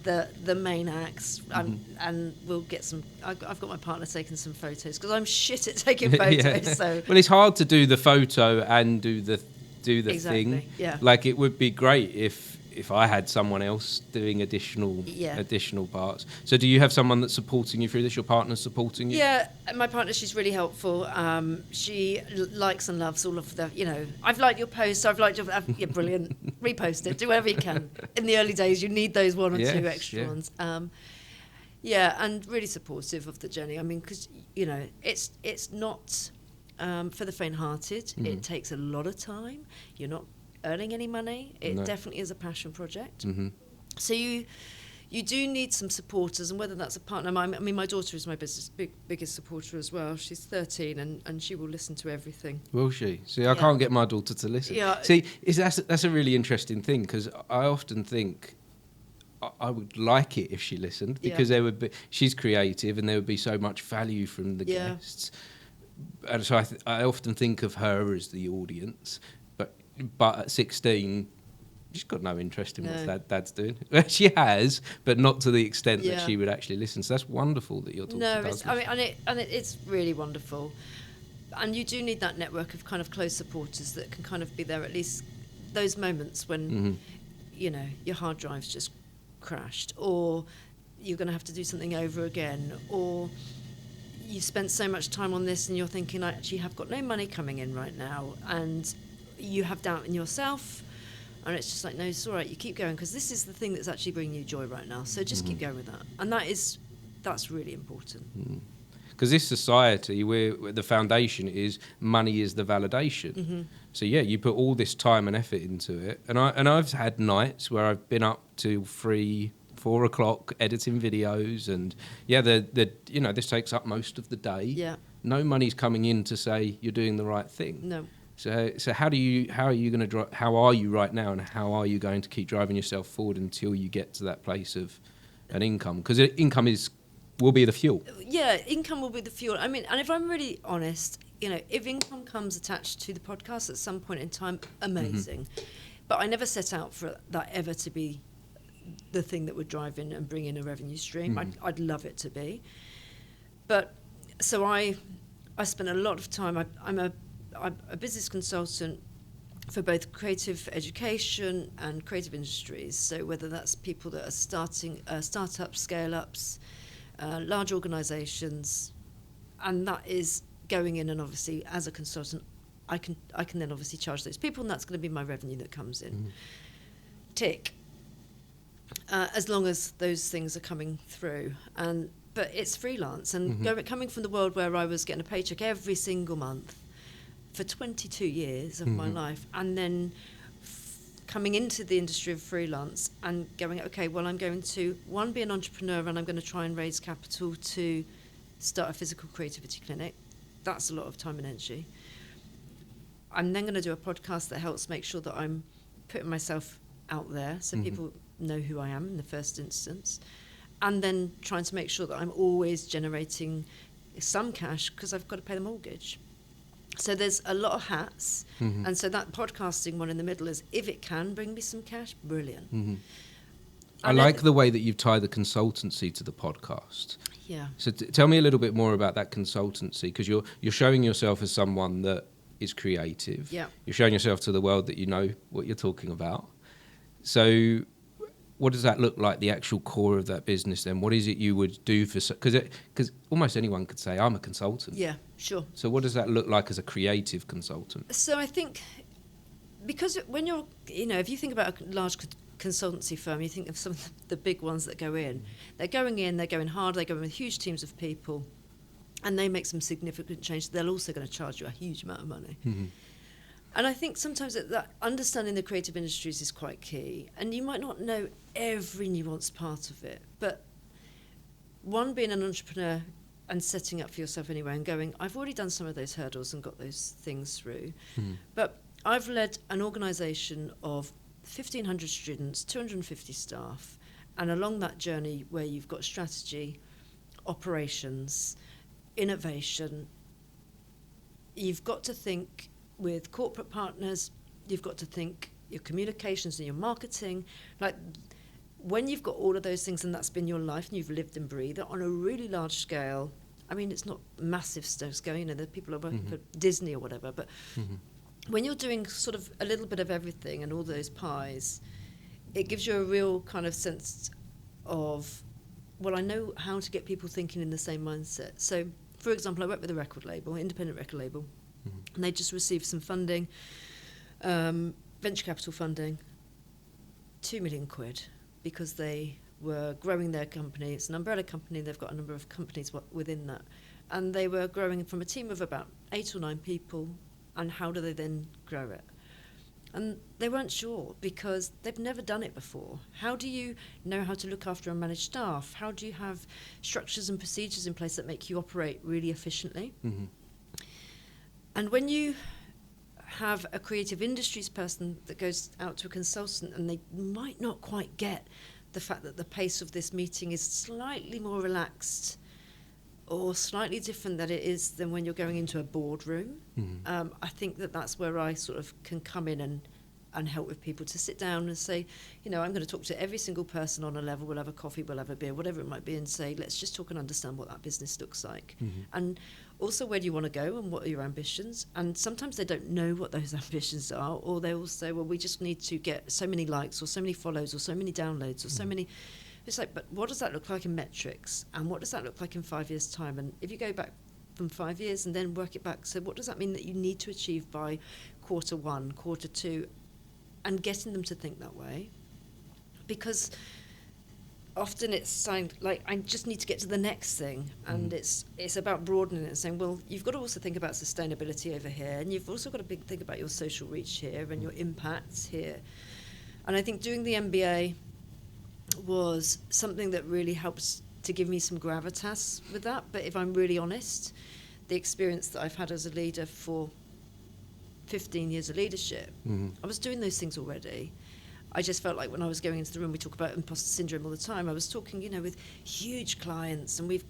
the main acts, and we'll get some. I've got my partner taking some photos because I'm shit at taking photos. So well, it's hard to do the photo and do the thing. Yeah. Like it would be great if I had someone else doing additional parts. So do you have someone that's supporting you through this? Your partner's supporting you? Yeah, my partner, she's really helpful. She likes and loves all of the, I've liked your post, I've liked your, yeah, brilliant, repost it, do whatever you can. In the early days, you need those 1 or 2 extra ones. And really supportive of the journey. I mean, because, it's not for the faint-hearted. It takes a lot of time. You're not earning any money. It definitely is a passion project. So you do need some supporters, and whether that's a partner. I mean, my daughter is my biggest supporter as well. She's 13, and she will listen to everything. Will she? See, I can't get my daughter to listen. Yeah. See, that's a really interesting thing, because I often think I would like it if she listened, because she's creative and there would be so much value from the guests. And so I often think of her as the audience, but at 16, she's got no interest in what Dad's doing. She has, but not to the extent that she would actually listen. So that's wonderful that your daughter does. It's really wonderful. And you do need that network of kind of close supporters that can kind of be there at least those moments when, your hard drive's just crashed, or you're going to have to do something over again, or you spent so much time on this and you're thinking, I actually have got no money coming in right now, and you have doubt in yourself, and it's just like, no, it's all right, you keep going, because this is the thing that's actually bringing you joy right now, so just keep going with that. And that's really important. Because this society, where the foundation is money is the validation. So yeah, you put all this time and effort into it, and I've had nights where I've been up till 3-4 o'clock editing videos, and yeah, this takes up most of the day. Yeah. No money's coming in to say you're doing the right thing. No. So how are you right now, and how are you going to keep driving yourself forward until you get to that place of an income? Because income will be the fuel. Yeah, income will be the fuel. I mean, and if I'm really honest, if income comes attached to the podcast at some point in time, amazing. But I never set out for that ever to be the thing that would drive in and bring in a revenue stream. I'd love it to be. But so I spent a lot of time. I'm a business consultant for both creative education and creative industries. So whether that's people that are starting startups, scale-ups, large organisations, and that is going in, and obviously as a consultant I can then obviously charge those people, and that's going to be my revenue that comes in. Tick. As long as those things are coming through. But it's freelance, and coming from the world where I was getting a paycheck every single month for 22 years of my life, and then coming into the industry of freelance and going, okay, well, I'm going to, one, be an entrepreneur, and I'm going to try and raise capital to start a physical creativity clinic. That's a lot of time and energy. I'm then going to do a podcast that helps make sure that I'm putting myself out there so people know who I am in the first instance, and then trying to make sure that I'm always generating some cash because I've got to pay the mortgage. So there's a lot of hats, and so that podcasting one in the middle is, if it can bring me some cash, brilliant. I like the way that you've tied the consultancy to the podcast. Yeah. So tell me a little bit more about that consultancy, because you're showing yourself as someone that is creative. Yeah. You're showing yourself to the world that you know what you're talking about. So what does that look like, the actual core of that business then? What is it you would do for... Because almost anyone could say, I'm a consultant. Yeah, sure. So what does that look like as a creative consultant? So I think, because when you're, if you think about a large consultancy firm, you think of some of the big ones that go in. They're going hard, they go in with huge teams of people, and they make some significant change. They're also going to charge you a huge amount of money. And I think sometimes that understanding the creative industries is quite key. And you might not know every nuanced part of it, but one, being an entrepreneur and setting up for yourself anyway and going, I've already done some of those hurdles and got those things through. But I've led an organisation of 1,500 students, 250 staff, and along that journey where you've got strategy, operations, innovation, you've got to think with corporate partners, you've got to think your communications and your marketing. Like, when you've got all of those things and that's been your life and you've lived and breathed on a really large scale, I mean, it's not massive scale, the people are working for Disney or whatever, but when you're doing sort of a little bit of everything and all those pies, it gives you a real kind of sense of, well, I know how to get people thinking in the same mindset. So, for example, I work with a record label, independent record label, and they just received some funding, venture capital funding, 2 million quid, because they were growing their company. It's an umbrella company. They've got a number of companies within that. And they were growing from a team of about 8 or 9 people. And how do they then grow it? And they weren't sure, because they've never done it before. How do you know how to look after and manage staff? How do you have structures and procedures in place that make you operate really efficiently? And when you have a creative industries person that goes out to a consultant and they might not quite get the fact that the pace of this meeting is slightly more relaxed or slightly different than it is than when you're going into a boardroom, I think that's where I sort of can come in and help with people to sit down and say, I'm going to talk to every single person on a level. We'll have a coffee, we'll have a beer, whatever it might be, and say, let's just talk and understand what that business looks like. And also, where do you want to go and what are your ambitions? And sometimes they don't know what those ambitions are, or they will say, well, we just need to get so many likes or so many follows or so many downloads or so many It's like, but what does that look like in metrics? And what does that look like in 5 years' time? And if you go back from 5 years and then work it back, so what does that mean that you need to achieve by quarter 1, quarter 2, and getting them to think that way? Because often it's saying, like, I just need to get to the next thing, and it's about broadening it and saying, well, you've got to also think about sustainability over here, and you've also got to think about your social reach here and your impacts here. And I think doing the MBA was something that really helps to give me some gravitas with that. But if I'm really honest, the experience that I've had as a leader for 15 years of leadership, I was doing those things already. I just felt like when I was going into the room, we talk about imposter syndrome all the time. I was talking, with huge clients, and we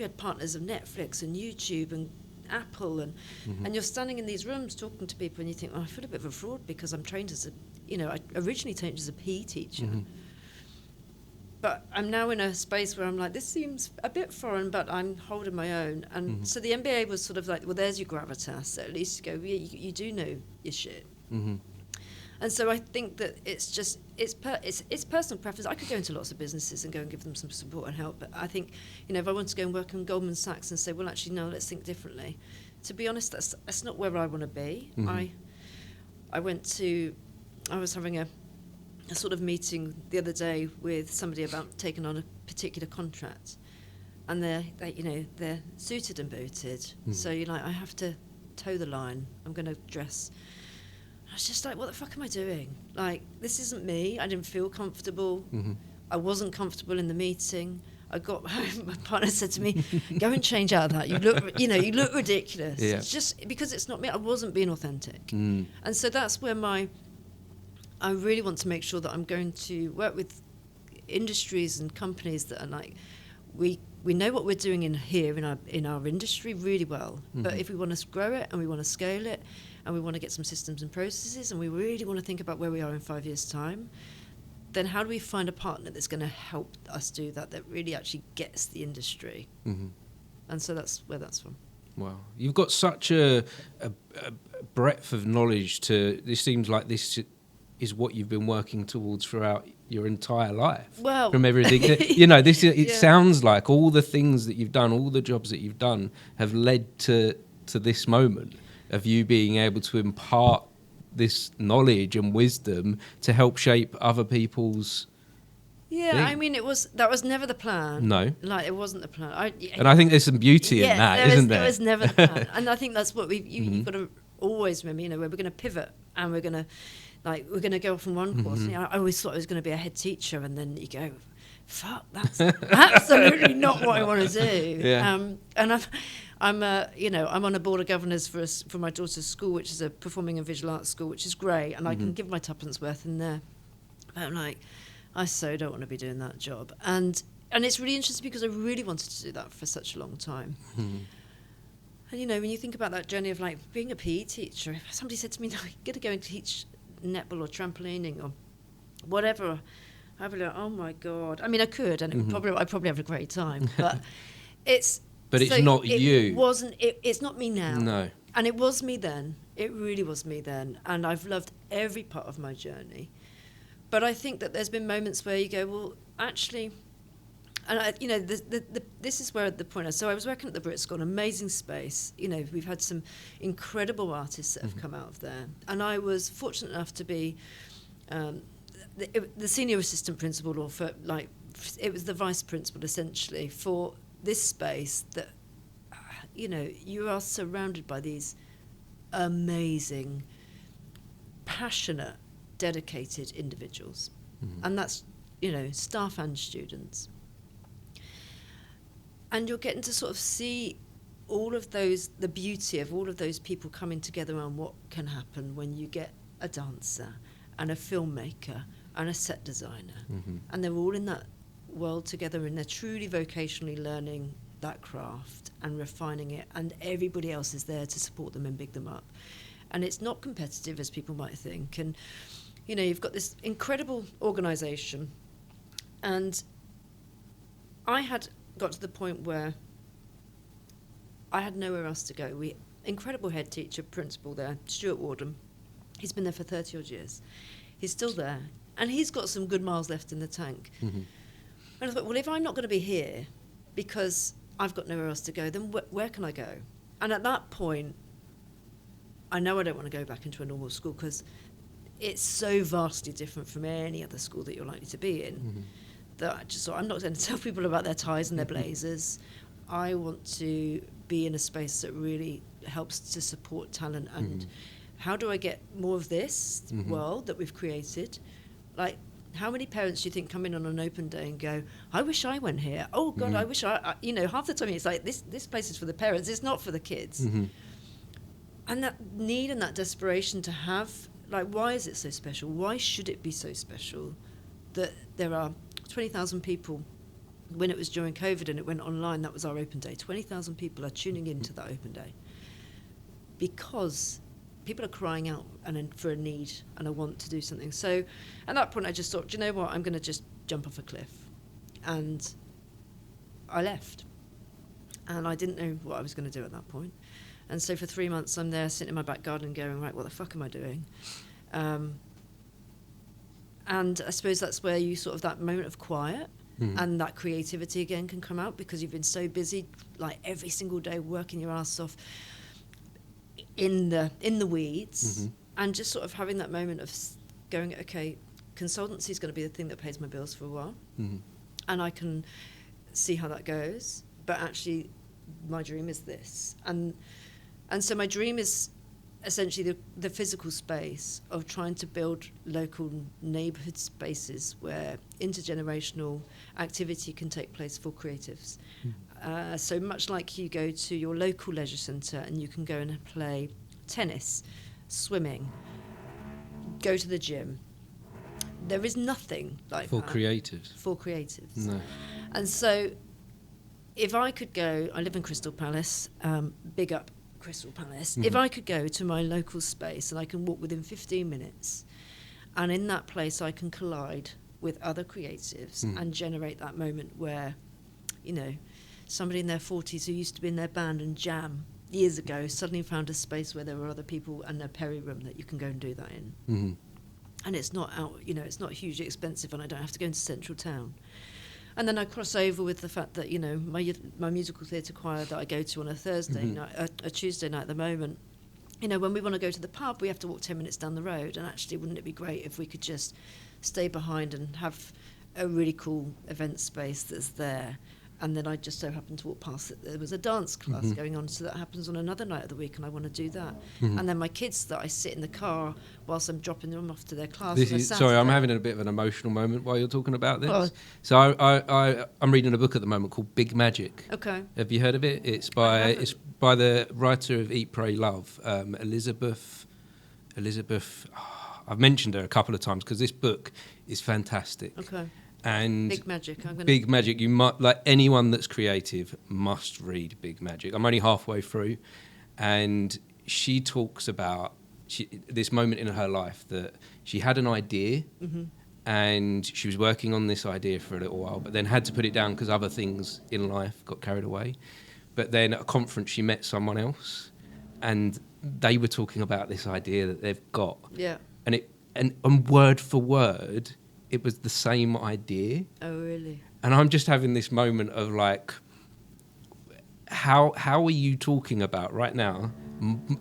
had partners of Netflix and YouTube and Apple, and you're standing in these rooms talking to people, and you think, I feel a bit of a fraud because I'm trained as I originally trained as a PE teacher. But I'm now in a space where I'm like, this seems a bit foreign, but I'm holding my own. And so the MBA was sort of like, well, there's your gravitas. So at least you go, you do know your shit. And so I think that it's personal preference. I could go into lots of businesses and go and give them some support and help. But I think, if I want to go and work in Goldman Sachs and say, well, actually, no, let's think differently. To be honest, that's not where I want to be. I was having a sort of meeting the other day with somebody about taking on a particular contract, and they're suited and booted. So I have to toe the line. I'm going to dress. I was just like, what the fuck am I doing? Like, this isn't me. I didn't feel comfortable. I wasn't comfortable in the meeting. I got home. My partner said to me, "Go and change out of that. You look ridiculous." Yeah. It's just because it's not me. I wasn't being authentic, and so that's where I really want to make sure that I'm going to work with industries and companies that are like, we know what we're doing in our industry really well, but if we want to grow it and we want to scale it and we want to get some systems and processes and we really want to think about where we are in 5 years' time, then how do we find a partner that's going to help us do that really actually gets the industry? And so that's where that's from. Wow, you've got such a breadth of knowledge this seems like this is what you've been working towards throughout your entire life. Well, from everything it sounds like all the things that you've done, all the jobs that you've done have led to this moment of you being able to impart this knowledge and wisdom to help shape other people's thing. I mean, that was never the plan. No, like it wasn't the plan. And I think there's some beauty in that, isn't there? It was never the plan, and I think that's what you've got to always remember. Where we're going to pivot and we're going to go off on one course. I always thought I was going to be a head teacher, and then you go, fuck, that's absolutely not what I want to do. Yeah. And I'm on a board of governors for my daughter's school, which is a performing and visual arts school, which is great, and I can give my tuppence worth in there. But I'm like, I so don't want to be doing that job, and it's really interesting because I really wanted to do that for such a long time. And when you think about that journey of like being a PE teacher, if somebody said to me, "No, you're going to go and teach netball or trampolining or whatever," I'd be like, "Oh my god!" I mean, I could, and I'd probably have a great time, but it's not you. It's not me now. No, and it was me then. It really was me then, and I've loved every part of my journey. But I think that there's been moments where you go, well, actually. And this is where the point is. So I was working at the BRIT School, an amazing space. We've had some incredible artists that have come out of there, and I was fortunate enough to be the senior assistant principal, or it was the vice principal essentially for this space. That you are surrounded by these amazing, passionate, dedicated individuals, and that's staff and students. And you're getting to sort of see all of those, the beauty of all of those people coming together on what can happen when you get a dancer and a filmmaker and a set designer. And they're all in that world together, and they're truly vocationally learning that craft and refining it, and everybody else is there to support them and big them up. And it's not competitive as people might think. And, you've got this incredible organisation, and I had got to the point where I had nowhere else to go. Incredible head teacher, principal there, Stuart Wardham. He's been there for 30 odd years. He's still there, and he's got some good miles left in the tank. And I thought, well, if I'm not going to be here because I've got nowhere else to go, then where can I go? And at that point, I know I don't want to go back into a normal school because it's so vastly different from any other school that you're likely to be in, that I just thought, I'm not going to tell people about their ties and their blazers. I want to be in a space that really helps to support talent. And how do I get more of this world that we've created? Like, how many parents do you think come in on an open day and go, I wish I went here. Oh, God, I wish I half the time it's like, this place is for the parents. It's not for the kids. And that need and that desperation to have, like, why is it so special? Why should it be so special that there are 20,000 people? When it was during COVID and it went online, that was our open day. 20,000 people are tuning into that open day because people are crying out for a need and a want to do something. So at that point, I just thought, do you know what? I'm going to just jump off a cliff. And I left. And I didn't know what I was going to do at that point. And so for 3 months, I'm there sitting in my back garden going, right, what the fuck am I doing? And I suppose that's where you sort of, that moment of quiet and that creativity again can come out, because you've been so busy, like every single day working your ass off in the weeds, and just sort of having that moment of going, okay, consultancy is going to be the thing that pays my bills for a while, and I can see how that goes, but actually my dream is this. And so my dream is essentially the physical space of trying to build local neighbourhood spaces where intergenerational activity can take place for creatives. So much like you go to your local leisure centre and you can go and play tennis, swimming, go to the gym. There is nothing like for that creatives. For creatives. No. And so if I could go, I live in Crystal Palace, big up Crystal Palace. If I could go to my local space and I can walk within 15 minutes, and in that place I can collide with other creatives and generate that moment where, somebody in their 40s who used to be in their band and jam years ago suddenly found a space where there were other people and a Perry room that you can go and do that in. And it's not out, it's not hugely expensive, and I don't have to go into central town. And then I cross over with the fact that, my musical theatre choir that I go to on a Thursday night, a Tuesday night at the moment, when we want to go to the pub, we have to walk 10 minutes down the road. And actually, wouldn't it be great if we could just stay behind and have a really cool event space that's there? And then I just so happened to walk past it. There was a dance class going on, so that happens on another night of the week, and I want to do that. And then my kids that I sit in the car whilst I'm dropping them off to their class. Sorry, I'm having a bit of an emotional moment while you're talking about this. Oh. So I'm reading a book at the moment called Big Magic. Okay. Have you heard of it? It's by the writer of Eat, Pray, Love, Elizabeth. I've mentioned her a couple of times because this book is fantastic. Okay. And Big Magic. Big Magic. You might, like anyone that's creative, must read Big Magic. I'm only halfway through, and she talks about this moment in her life that she had an idea, and she was working on this idea for a little while, but then had to put it down because other things in life got carried away. But then at a conference, she met someone else, and they were talking about this idea that they've got. Yeah. And word for word, it was the same idea. Oh, really? And I'm just having this moment of like, how are you talking about right now?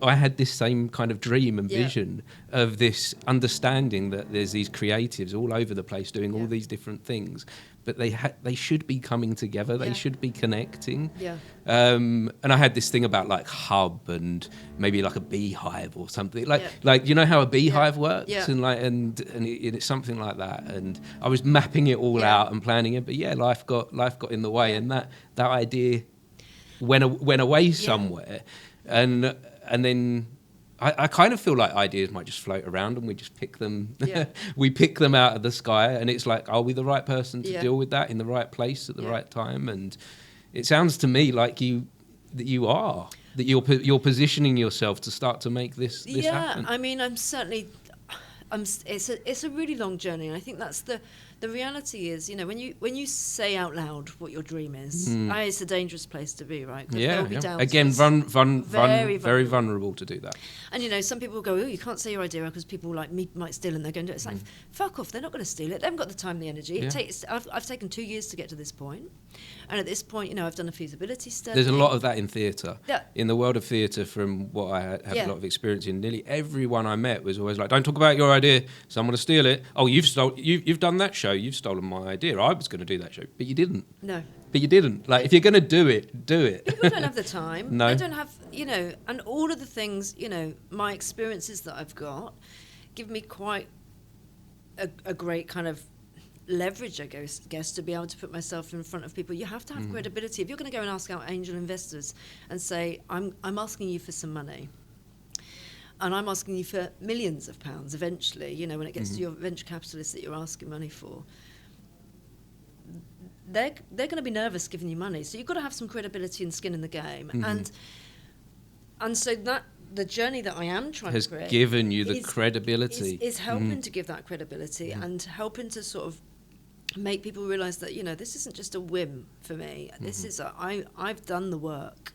I had this same kind of dream and vision of this understanding that there's these creatives all over the place doing all these different things, but they should be coming together. They should be connecting. Yeah. And I had this thing about like hub and maybe like a beehive or something. Like you know how a beehive works, and it's something like that. And I was mapping it all out and planning it, but life got in the way, and that idea went away somewhere. And then I kind of feel like ideas might just float around and we just pick them. We pick them out of the sky, and it's like, are we the right person to deal with that in the right place at the right time? And it sounds to me like you're positioning yourself to start to make this happen. I mean, I'm certainly. It's a really long journey, and I think that's the reality is, when you say out loud what your dream is, it's a dangerous place to be, right? Yeah. Be Again, very vulnerable. vulnerable to do that. And some people will go, oh, you can't say your idea because people like me might steal, and they're going to do it. It's like, fuck off, they're not going to steal it. They haven't got the time, the energy. Yeah. I've taken 2 years to get to this point, and at this point, I've done a feasibility study. There's a lot of that in theatre. Yeah. In the world of theatre, from what I have a lot of experience in, nearly everyone I met was always like, don't talk about your idea, someone will steal it. Oh, you've done that show, you've stolen my idea. I was going to do that show, but you didn't. No. But you didn't. Like, if you're going to do it, do it. People don't have the time. No. They don't have, and all of the things, my experiences that I've got give me quite a great kind of leverage, I guess, to be able to put myself in front of people. You have to have credibility. If you're going to go and ask out angel investors and say, I'm asking you for some money, and I'm asking you for millions of pounds eventually, when it gets to your venture capitalists that you're asking money for, they're going to be nervous giving you money. So you've got to have some credibility and skin in the game. And so that the journey that I am trying to create has given you the credibility. Is helping to give that credibility and helping to sort of make people realise that, this isn't just a whim for me. This is I've done the work.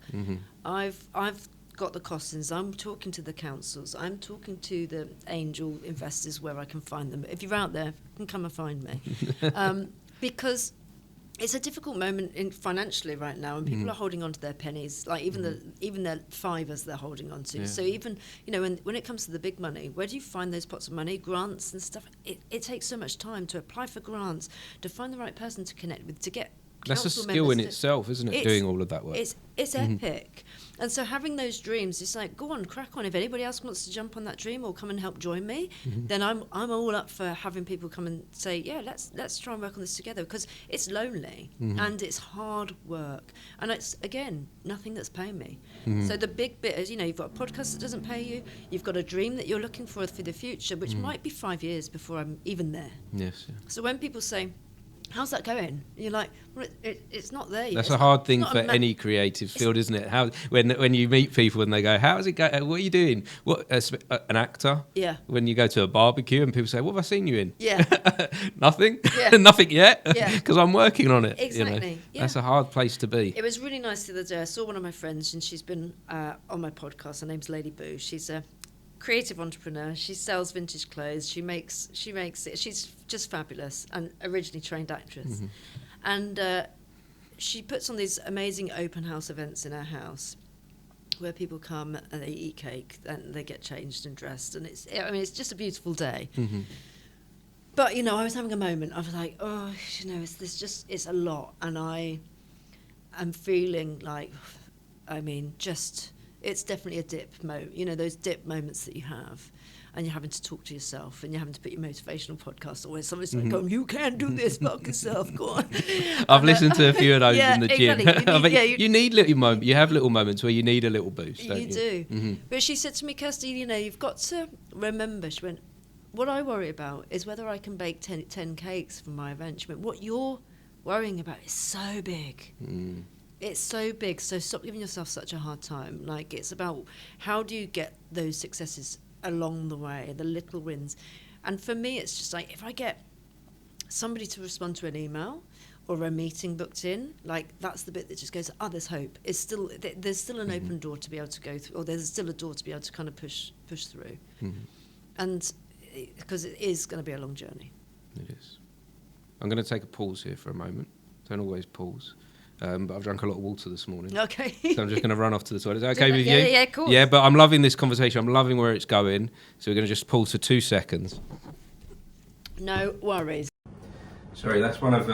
I've got the costings. I'm talking to the councils. I'm talking to the angel investors where I can find them. If you're out there, you can come and find me. Because it's a difficult moment financially right now, and people are holding on to their pennies, like even their fivers they're holding on to. So even when it comes to the big money, where do you find those pots of money, grants and stuff? It takes so much time to apply for grants, to find the right person to connect with, to get. That's a skill in itself, isn't it? Doing all of that work. It's epic. And so having those dreams, it's like, go on, crack on. If anybody else wants to jump on that dream or come and help join me, then I'm all up for having people come and say, yeah, let's try and work on this together, because it's lonely and it's hard work. And it's, again, nothing that's paying me. So the big bit is, you've got a podcast that doesn't pay you, you've got a dream that you're looking for the future, which might be 5 years before I'm even there. Yes. Yeah. So when people say, how's that going? You're like, well, it's not there yet. That's a hard thing for any creative field, isn't it? How when you meet people and they go, how's it going? What are you doing? What an actor? Yeah. When you go to a barbecue and people say, what have I seen you in? Yeah. Nothing. Yeah. Nothing yet. Yeah. Because I'm working on it. Exactly. Yeah. That's a hard place to be. It was really nice the other day. I saw one of my friends, and she's been on my podcast. Her name's Lady Boo. She's a creative entrepreneur. She sells vintage clothes. She makes it. She's just fabulous, and originally trained actress. And she puts on these amazing open house events in her house, where people come and they eat cake and they get changed and dressed, and it's just a beautiful day. But I was having a moment. I was like, oh, it's a lot, and I am feeling like, it's definitely a dip moment. Those dip moments that you have, and you're having to talk to yourself, and you're having to put your motivational podcast on where somebody's like, oh, you can do this, fuck yourself, go on. I've listened to a few of those in the gym. Exactly. You need little moments. You have little moments where you need a little boost, don't you? You do. But she said to me, Kirsty, you've got to remember, she went, what I worry about is whether I can bake 10 cakes for my event. She went, what you're worrying about is so big. It's so big, so stop giving yourself such a hard time. Like, it's about how do you get those successes along the way, the little wins. And for me, it's just like, if I get somebody to respond to an email or a meeting booked in, like, that's the bit that just goes, there's hope. There's still an open door to be able to go through, or there's still a door to be able to kind of push through. And because it is going to be a long journey. It is. I'm going to take a pause here for a moment. Don't always pause. But I've drunk a lot of water this morning. Okay. So I'm just going to run off to the toilet. Is that okay with you? Yeah, of course. Yeah, but I'm loving this conversation. I'm loving where it's going. So we're going to just pause for 2 seconds. No worries. Sorry, that's one of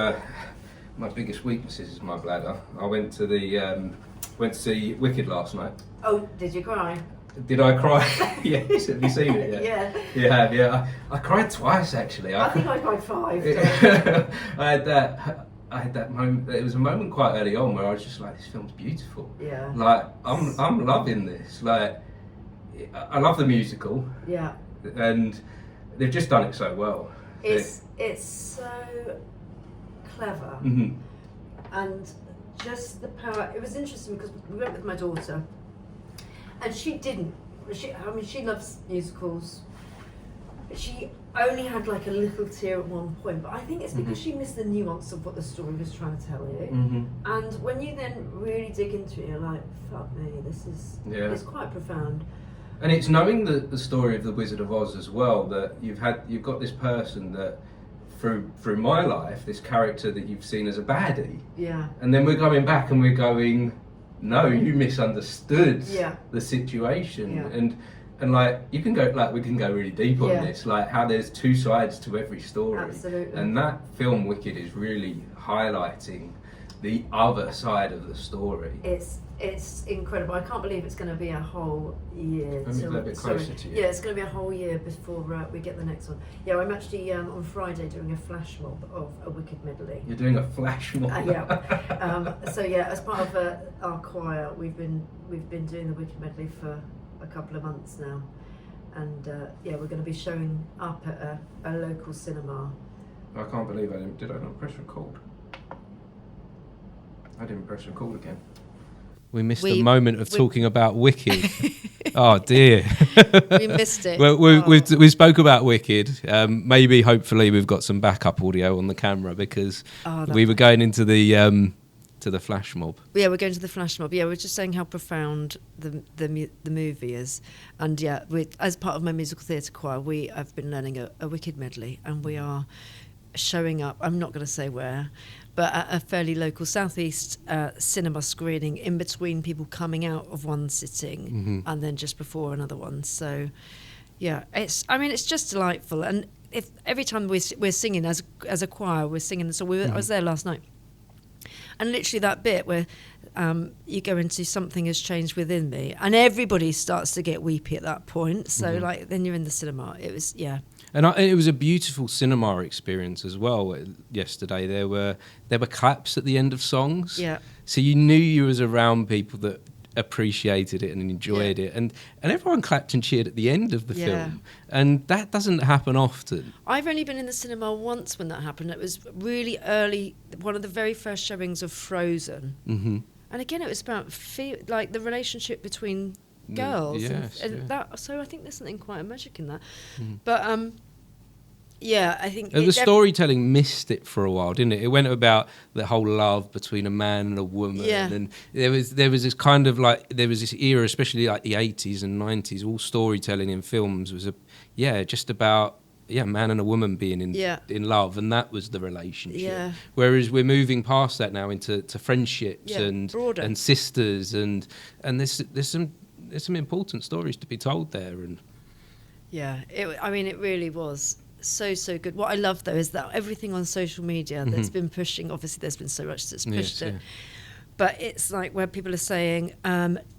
my biggest weaknesses is my bladder. I went to see Wicked last night. Oh, did you cry? Did I cry? Yes, have you seen it yet? Yeah. You have, yeah. I cried twice, actually. I think I cried 5. I had that moment. It was a moment quite early on where I was just like, "This film's beautiful." Yeah. Like, I'm loving this. Like, I love the musical. Yeah. And they've just done it so well. It's so clever. And just the power. It was interesting because we went with my daughter, and she didn't. She loves musicals. she only had like a little tear at one point, but I think it's because she missed the nuance of what the story was trying to tell you. And when you then really dig into it, you're like, fuck me, this is it's quite profound. And it's knowing the story of the Wizard of Oz as well, that you've got this person that through my life, this character that you've seen as a baddie. Yeah. And then we're going back and we're going, no, you misunderstood the situation. Yeah. And like we can go really deep on this, like how there's two sides to every story. Absolutely. And that film Wicked is really highlighting the other side of the story. It's incredible. I can't believe it's going to be a whole year. Maybe a little bit closer to you. Yeah, it's going to be a whole year before we get the next one. Yeah, I'm actually on Friday doing a flash mob of a Wicked medley. You're doing a flash mob? So yeah, as part of our choir, we've been doing the Wicked medley for a couple of months now, and we're going to be showing up at a local cinema. I can't believe I not press record. I didn't press record again. We missed the moment of talking about Wicked. Oh dear. We missed it. Well, we spoke about Wicked. Maybe, hopefully, we've got some backup audio on the camera because we were going into the flash mob. Yeah, we're going to the flash mob. Yeah, we're just saying how profound the movie is, and as part of my musical theatre choir, I've been learning a Wicked medley, and we are showing up. I'm not going to say where, but at a fairly local southeast cinema screening, in between people coming out of one sitting and then just before another one. So, yeah, it's just delightful. And if every time we're singing as a choir, we're singing. So I was there last night, and literally that bit where you go into something has changed within me, and everybody starts to get weepy at that point. So then you're in the cinema. It was And it was a beautiful cinema experience as well. Yesterday there were claps at the end of songs. Yeah. So you knew you was around people that appreciated it and enjoyed it, and everyone clapped and cheered at the end of the film, and that doesn't happen often. I've only been in the cinema once when that happened. It was really early, one of the very first showings of Frozen, and again it was about like the relationship between girls, so I think there's something quite magic in that. But I think the storytelling missed it for a while, didn't it? It went about the whole love between a man and a woman, and there was this kind of like there was this era, especially like the 80s and 90s. All storytelling in films was just about man and a woman being in love, and that was the relationship. Yeah. Whereas we're moving past that now into friendships and broader. And sisters, and there's some important stories to be told there, and it really was so good. What I love though is that everything on social media that's been pushing, obviously there's been so much that's pushed it, but it's like where people are saying,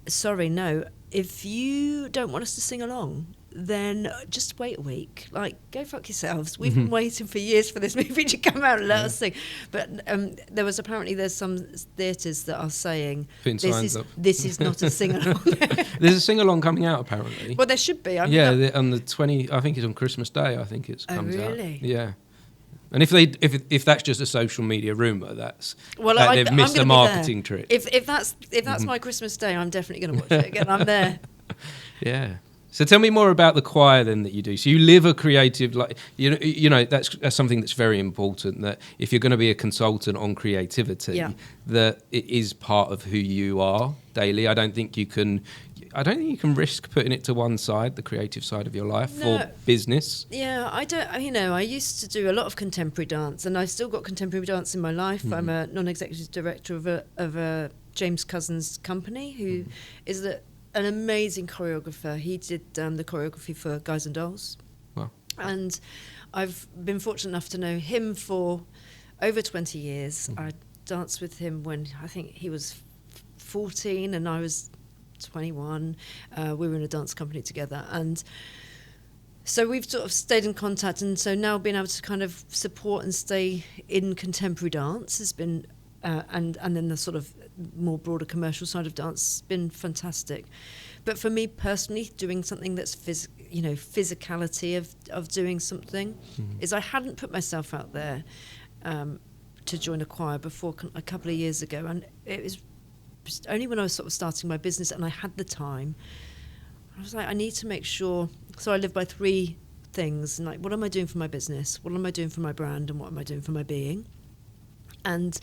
sorry, no, if you don't want us to sing along, then just wait a week. Like, go fuck yourselves. We've been waiting for years for this movie to come out and let us sing. But there's some theatres that are saying this is not a sing along. There's a sing along coming out apparently. Well, there should be. On the 20th. I think it's on Christmas Day. I think it comes out. Oh, really? Yeah. And if that's just a social media rumour, they've missed a marketing trick. If that's my Christmas Day, I'm definitely going to watch it again. I'm there. Yeah. So tell me more about the choir then that you do. So you live a creative life. You know that's something that's very important. That if you're going to be a consultant on creativity, that it is part of who you are daily. I don't think you can risk putting it to one side, the creative side of your life, for business. Yeah, I don't. I used to do a lot of contemporary dance, and I've still got contemporary dance in my life. I'm a non-executive director of a James Cousins company, who is an amazing choreographer. He did the choreography for Guys and Dolls. Wow. And I've been fortunate enough to know him for over 20 years. I danced with him when I think he was 14 and I was 21. We were in a dance company together, and so we've sort of stayed in contact, and so now being able to kind of support and stay in contemporary dance has been and then the sort of more broader commercial side of dance has been fantastic. But for me personally, doing something that's physicality of doing something is I hadn't put myself out there to join a choir before a couple of years ago, and it was just only when I was sort of starting my business and I had the time. I was like, I need to make sure. So I live by three things, and like, what am I doing for my business? What am I doing for my brand? And what am I doing for my being? And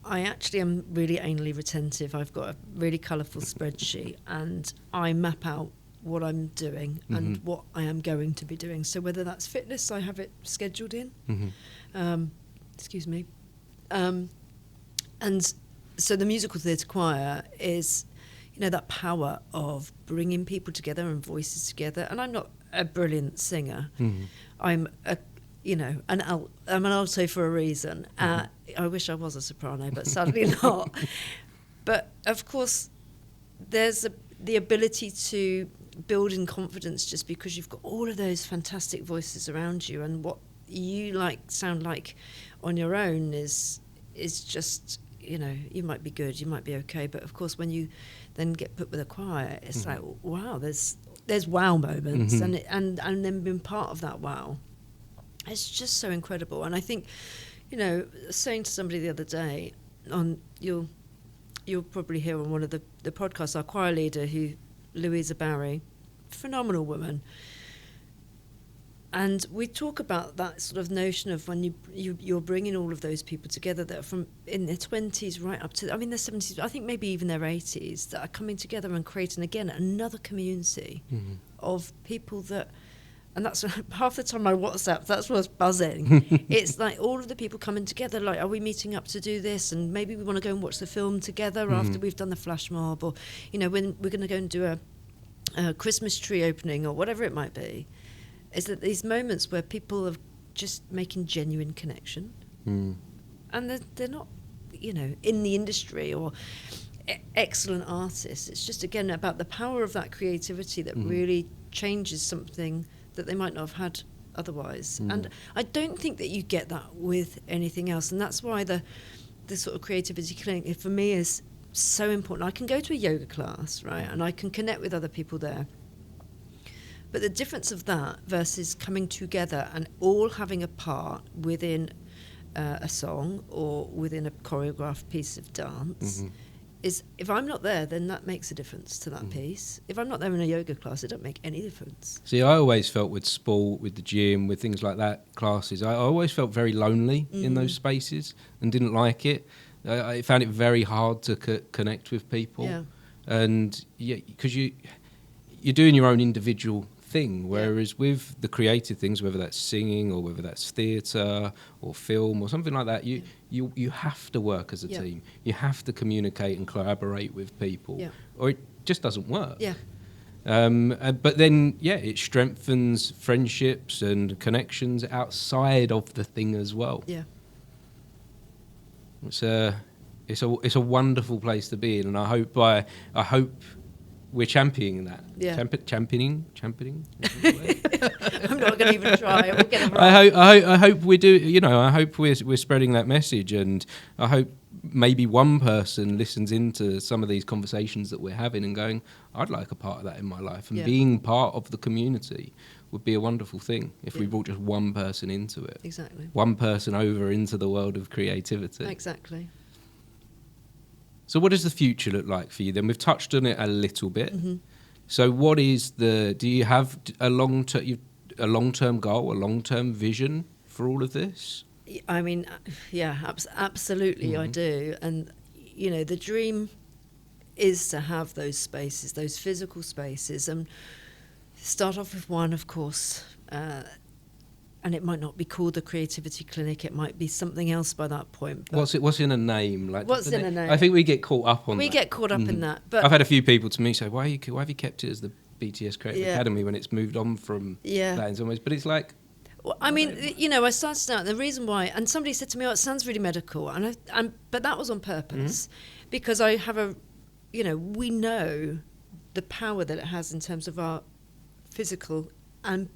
I actually am really anally retentive. I've got a really colourful spreadsheet, and I map out what I'm doing and what I am going to be doing. So whether that's fitness, I have it scheduled in. Excuse me. And so the musical theatre choir is, you know, that power of bringing people together and voices together. And I'm not a brilliant singer. I'm I'm an alto for a reason. I wish I was a soprano, but sadly not. But of course, there's the ability to build in confidence just because you've got all of those fantastic voices around you, and what you sound like on your own is just, you know, you might be good, you might be okay, but of course when you then get put with a choir, it's like, wow, there's wow moments, and then being part of that wow, it's just so incredible. And I think, you know, saying to somebody the other day, you'll probably hear on one of the podcasts, our choir leader, Louisa Barry, phenomenal woman. And we talk about that sort of notion of when you're bringing all of those people together that are from in their 20s right up to, I mean, their 70s, I think maybe even their 80s, that are coming together and creating, again, another community of people that, and that's half the time my WhatsApp, that's what's buzzing. It's like all of the people coming together, like, are we meeting up to do this? And maybe we want to go and watch the film together after we've done the flash mob, or, you know, when we're going to go and do a Christmas tree opening or whatever it might be. Is that these moments where people are just making genuine connection, and they're not, you know, in the industry or excellent artists. It's just, again, about the power of that creativity that really changes something that they might not have had otherwise. And I don't think that you get that with anything else, and that's why the sort of creativity clinic for me is so important. I can go to a yoga class, right, and I can connect with other people there. But the difference of that versus coming together and all having a part within a song or within a choreographed piece of dance is, if I'm not there, then that makes a difference to that piece. If I'm not there in a yoga class, it don't make any difference. See, I always felt with sport, with the gym, with things like that, classes, I always felt very lonely in those spaces and didn't like it. I found it very hard to connect with people. Yeah. And because you're doing your own individual thing, whereas with the creative things, whether that's singing or whether that's theatre or film or something like that, you have to work as a team. You have to communicate and collaborate with people, or it just doesn't work. But then it strengthens friendships and connections outside of the thing as well. It's a wonderful place to be in, and I hope we're championing that. Championing. I'm not going to even try. We'll get it wrong. I hope we do. You know, I hope we're spreading that message, and I hope maybe one person listens into some of these conversations that we're having and going, I'd like a part of that in my life, and being part of the community would be a wonderful thing if we brought just one person into it. Exactly. One person over into the world of creativity. Exactly. So what does the future look like for you then? We've touched on it a little bit. So what is do you have a long-term goal, a long-term vision for all of this? I mean, absolutely I do. And, you know, the dream is to have those spaces, those physical spaces, and start off with one, of course, and it might not be called the Creativity Clinic. It might be something else by that point. But what's in a name? What's in a name? I think we get caught up on that. We get caught up in that. But I've had a few people to me say, why have you kept it as the BTS Creative Academy when it's moved on from that in some ways? But it's like... Well, I mean, you know, I started out, the reason why, and somebody said to me, oh, it sounds really medical, but that was on purpose, because I have we know the power that it has in terms of our physical and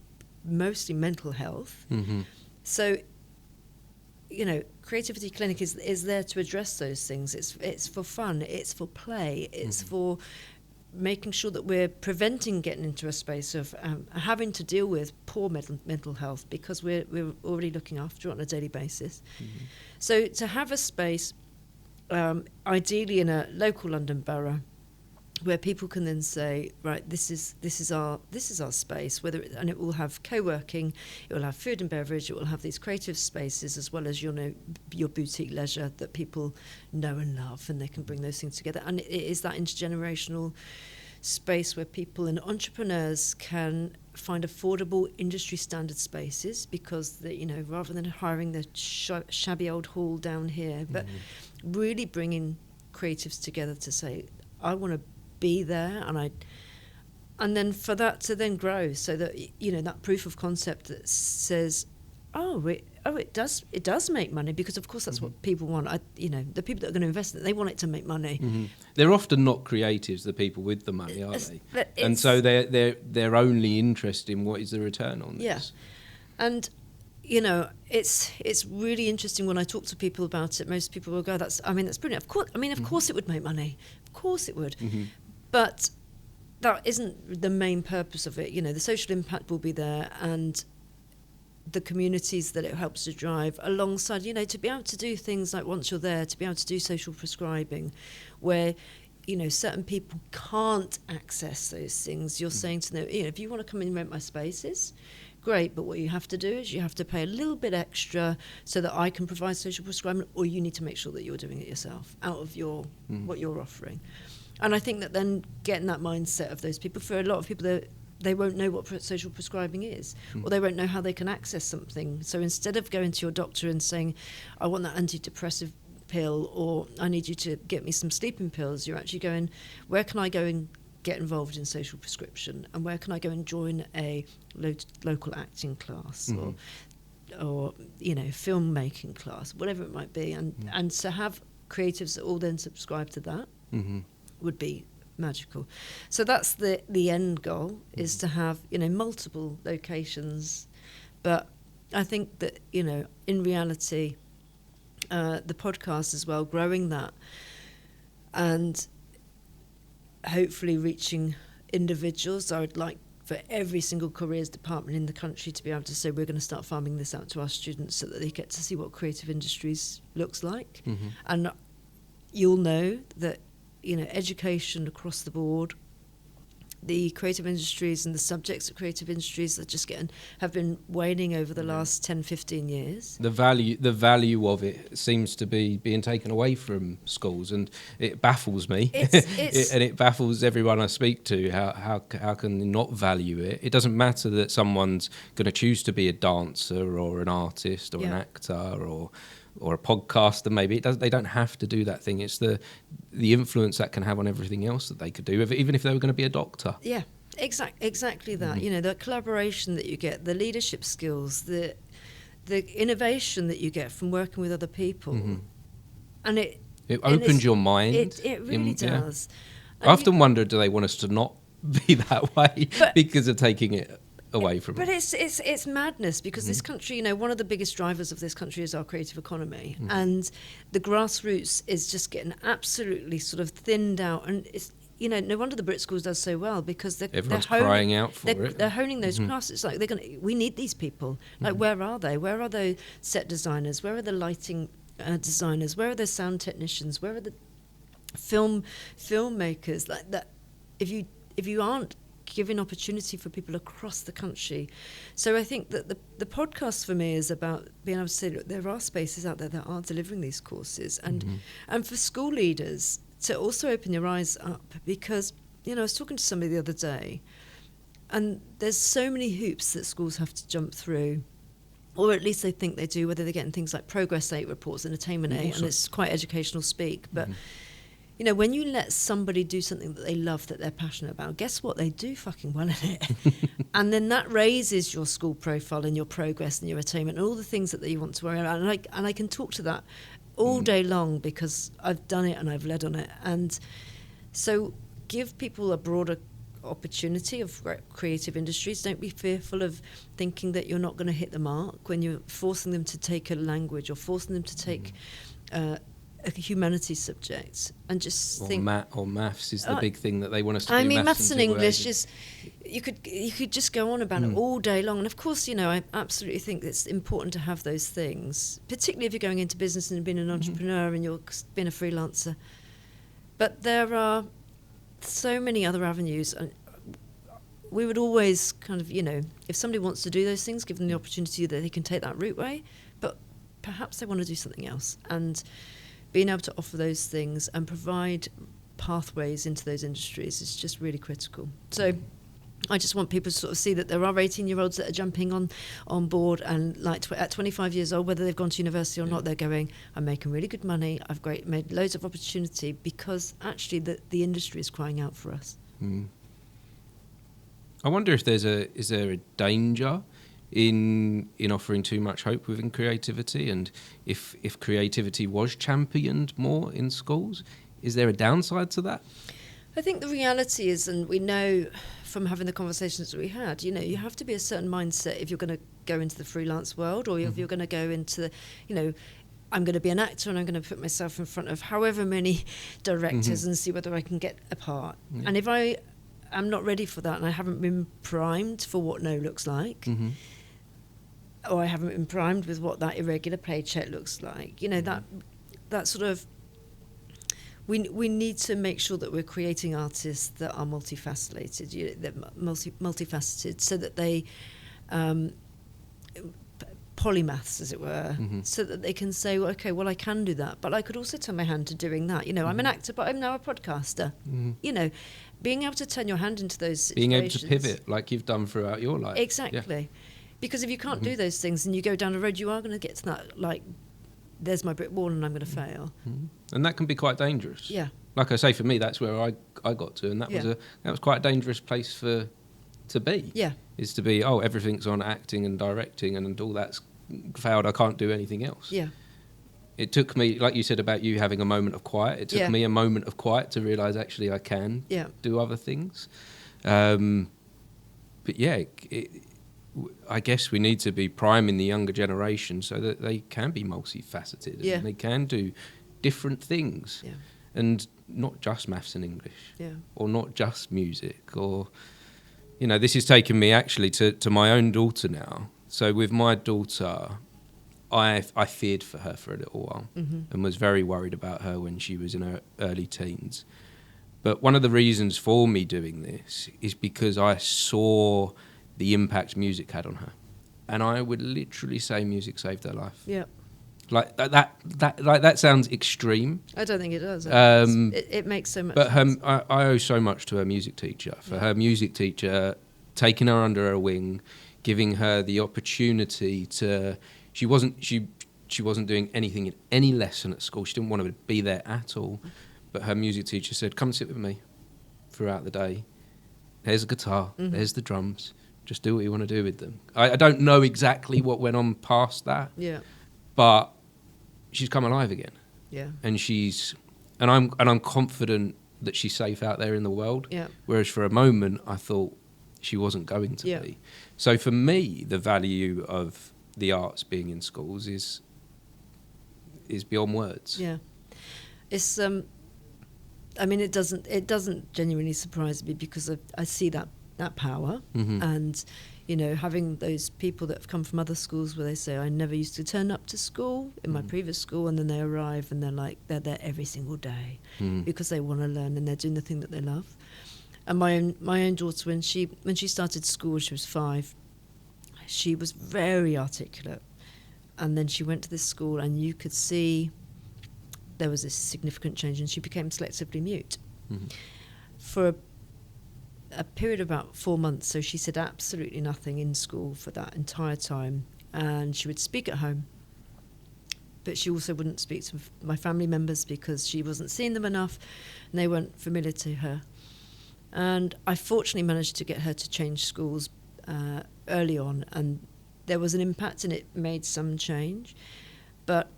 mostly mental health. So, you know, Creativity Clinic is there to address those things. It's for fun, it's for play, it's for making sure that we're preventing getting into a space of having to deal with poor mental health, because we're already looking after it on a daily basis. So to have a space, ideally in a local London borough, where people can then say, right, this is our space, and it will have co-working, it will have food and beverage, it will have these creative spaces, as well as your boutique leisure that people know and love, and they can bring those things together. And it is that intergenerational space where people and entrepreneurs can find affordable industry standard spaces, because rather than hiring the shabby old hall down here, but really bringing creatives together to say, I want to be there, and then for that to then grow, so that that proof of concept that says, it does make money, because of course that's what people want. The people that are going to invest in it, they want it to make money. They're often not creatives, the people with the money, are they? And so they're only interested in what is the return on this. Yeah, and it's really interesting when I talk to people about it. Most people will go, that's brilliant. Of course it would make money. Of course it would. But that isn't the main purpose of it. The social impact will be there, and the communities that it helps to drive alongside, to be able to do things like, once you're there, to be able to do social prescribing, where certain people can't access those things. You're saying to them, if you want to come in and rent my spaces, great, but what you have to do is you have to pay a little bit extra so that I can provide social prescribing, or you need to make sure that you're doing it yourself out of your what you're offering. And I think that then getting that mindset of those people, for a lot of people, they won't know what social prescribing is, or they won't know how they can access something. So instead of going to your doctor and saying, I want that antidepressive pill, or I need you to get me some sleeping pills, you're actually going, where can I go and get involved in social prescription, and where can I go and join a local acting class, or filmmaking class, whatever it might be, and to have creatives that all then subscribe to that would be magical. So that's the end goal, is to have multiple locations. But I think that in reality, the podcast as well, growing that, and hopefully reaching individuals. I would like for every single careers department in the country to be able to say, we're going to start farming this out to our students, so that they get to see what creative industries looks like. And you'll know that education across the board, the creative industries and the subjects of creative industries that have been waning over the last 10-15 years. The value of it seems to be being taken away from schools, and it baffles me. And it baffles everyone I speak to. How can they not value it? It doesn't matter that someone's going to choose to be a dancer or an artist or an actor or a podcaster, maybe. They don't have to do that thing. It's the influence that can have on everything else that they could do, even if they were going to be a doctor. Yeah, exactly that. The collaboration that you get, the leadership skills, the innovation that you get from working with other people. And it opens your mind. It really does. I often wonder, do they want us to not be that way because of taking it away from it? But it's madness, because this country, one of the biggest drivers of this country is our creative economy, and the grassroots is just getting absolutely sort of thinned out, and it's no wonder the BRIT Schools does so well, because everyone's crying out for it. They're honing those crafts. It's like we need these people. Like, where are they? Where are the set designers? Where are the lighting designers? Where are the sound technicians? Where are the filmmakers? Like that. If you aren't giving opportunity for people across the country. So I think that the podcast for me is about being able to say, look, there are spaces out there that are delivering these courses, and for school leaders to also open your eyes up, because I was talking to somebody the other day, and there's so many hoops that schools have to jump through, or at least they think they do, whether they're getting things like Progress 8 reports and Edutainment 8, and it's quite educational speak, but when you let somebody do something that they love, that they're passionate about, guess what? They do fucking well at it. And then that raises your school profile and your progress and your attainment and all the things that you want to worry about. And I can talk to that all day long, because I've done it and I've led on it. And so give people a broader opportunity of creative industries. Don't be fearful of thinking that you're not going to hit the mark when you're forcing them to take a language, or forcing them to take a humanities subject, and just think or maths is the big thing that they want us to do. Maths and English is, you could just go on about it all day long. And of course, I absolutely think it's important to have those things, particularly if you're going into business and being an entrepreneur and you're being a freelancer. But there are so many other avenues. And we would always kind of, if somebody wants to do those things, give them the opportunity that they can take that route way, but perhaps they want to do something else. And being able to offer those things and provide pathways into those industries is just really critical. So I just want people to sort of see that there are 18-year-olds that are jumping on board, and like at 25 years old, whether they've gone to university or not, they're going, I'm making really good money, I've made loads of opportunity, because actually the industry is crying out for us. I wonder if is there a danger in offering too much hope within creativity, and if creativity was championed more in schools, is there a downside to that? I think the reality is, and we know from having the conversations that we had, you have to be a certain mindset if you're going to go into the freelance world, or if you're going to go into, I'm going to be an actor and I'm going to put myself in front of however many directors and see whether I can get a part. Yeah. And if I'm not ready for that, and I haven't been primed for what no looks like, or I haven't been primed with what that irregular paycheck looks like, that sort of, we need to make sure that we're creating artists that are multifaceted, multifaceted, so that they polymaths, as it were, so that they can say, well, okay, well, I can do that, but I could also turn my hand to doing that. I'm an actor, but I'm now a podcaster. Being able to turn your hand into those situations. Being able to pivot like you've done throughout your life. Exactly. Yeah. Because if you can't do those things and you go down a road, you are going to get to that, like, there's my brick wall and I'm going to fail. And that can be quite dangerous. Yeah. Like I say, for me, that's where I got to, and that was quite a dangerous place to be. Yeah. Is to be, everything's on acting and directing, and all that's failed, I can't do anything else. Yeah. It took me, like you said about you having a moment of quiet, it took me a moment of quiet to realise actually I can do other things. But yeah, I guess we need to be priming the younger generation so that they can be multifaceted and they can do different things, and not just maths and English, or not just music, or this has taken me actually to my own daughter now. So with my daughter, I feared for her for a little while and was very worried about her when she was in her early teens. But one of the reasons for me doing this is because I saw the impact music had on her, and I would literally say music saved her life. Yeah. Like that sounds extreme. I don't think it does. It makes so much sense. But I owe so much to her music teacher. Her music teacher taking her under her wing, giving her the opportunity to. She wasn't doing anything in any lesson at school. She didn't want to be there at all. But her music teacher said, "Come sit with me throughout the day. There's a guitar. There's the drums. Just do what you want to do with them." I don't know exactly what went on past that. Yeah. But she's come alive again. Yeah. And I'm confident that she's safe out there in the world. Yeah. Whereas for a moment I thought she wasn't going to be. So for me, the value of the arts being in schools is beyond words. Yeah. It's it doesn't genuinely surprise me, because I see that power, and having those people that have come from other schools where they say, I never used to turn up to school in my previous school, and then they arrive and they're there every single day because they want to learn and they're doing the thing that they love. And my own daughter, when she started school, she was 5. She was very articulate, and then she went to this school, and you could see there was a significant change, and she became selectively mute for a period of about 4 months. So she said absolutely nothing in school for that entire time, and she would speak at home, but she also wouldn't speak to my family members because she wasn't seeing them enough and they weren't familiar to her. And I fortunately managed to get her to change schools early on, and there was an impact and it made some change, but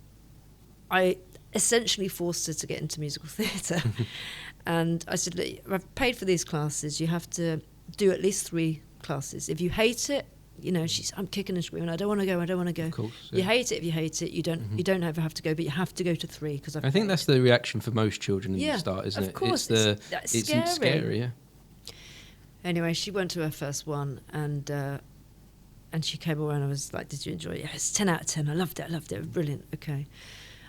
I essentially forced her to get into musical theatre. And I said, look, I've paid for these classes, you have to do at least 3 classes. If you hate it, I'm kicking and screaming, I don't want to go. Of course, yeah. You hate it if you hate it, you don't ever have to go, but you have to go to 3 because I think that's the reaction for most children in the start, isn't it? Of course, it's scary, yeah. Anyway, she went to her first one, and she came away and I was like, did you enjoy it? Yeah, it's 10 out of 10. I loved it. It was brilliant. Okay.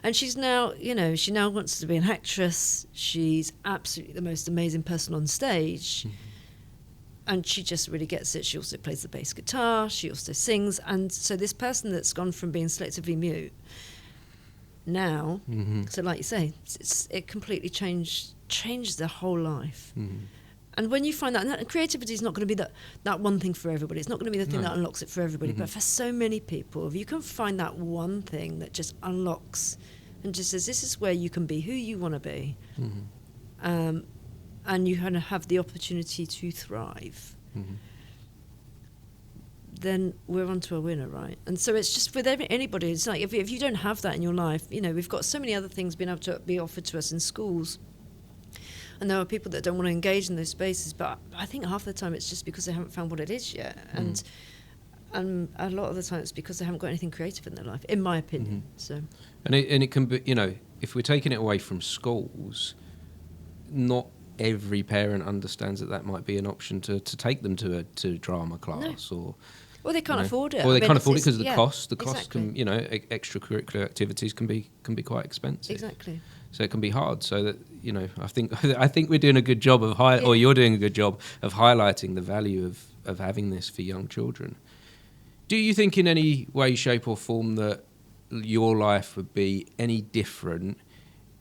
And she's now, she now wants to be an actress. She's absolutely the most amazing person on stage. And she just really gets it. She also plays the bass guitar. She also sings. And so this person that's gone from being selectively mute now, so like you say, it completely changed their whole life. And when you find that, and creativity is not going to be that one thing for everybody. It's not going to be the thing that unlocks it for everybody. But for so many people, if you can find that one thing that just unlocks and just says, this is where you can be who you want to be, and you kind of have the opportunity to thrive, then we're onto a winner, right? And so it's just with anybody, it's like if you don't have that in your life, we've got so many other things being able to be offered to us in schools. And there are people that don't want to engage in those spaces, but I think half the time it's just because they haven't found what it is yet. And a lot of the time it's because they haven't got anything creative in their life, in my opinion. So, and it can be, if we're taking it away from schools, not every parent understands that might be an option to take them to a drama class. Or they can't afford it. Or they can't afford it because of the cost. The cost exactly. can, extracurricular activities can be quite expensive. Exactly. So it can be hard. So that I think we're doing a good job of or you're doing a good job of highlighting the value of having this for young children. Do you think in any way, shape, or form that your life would be any different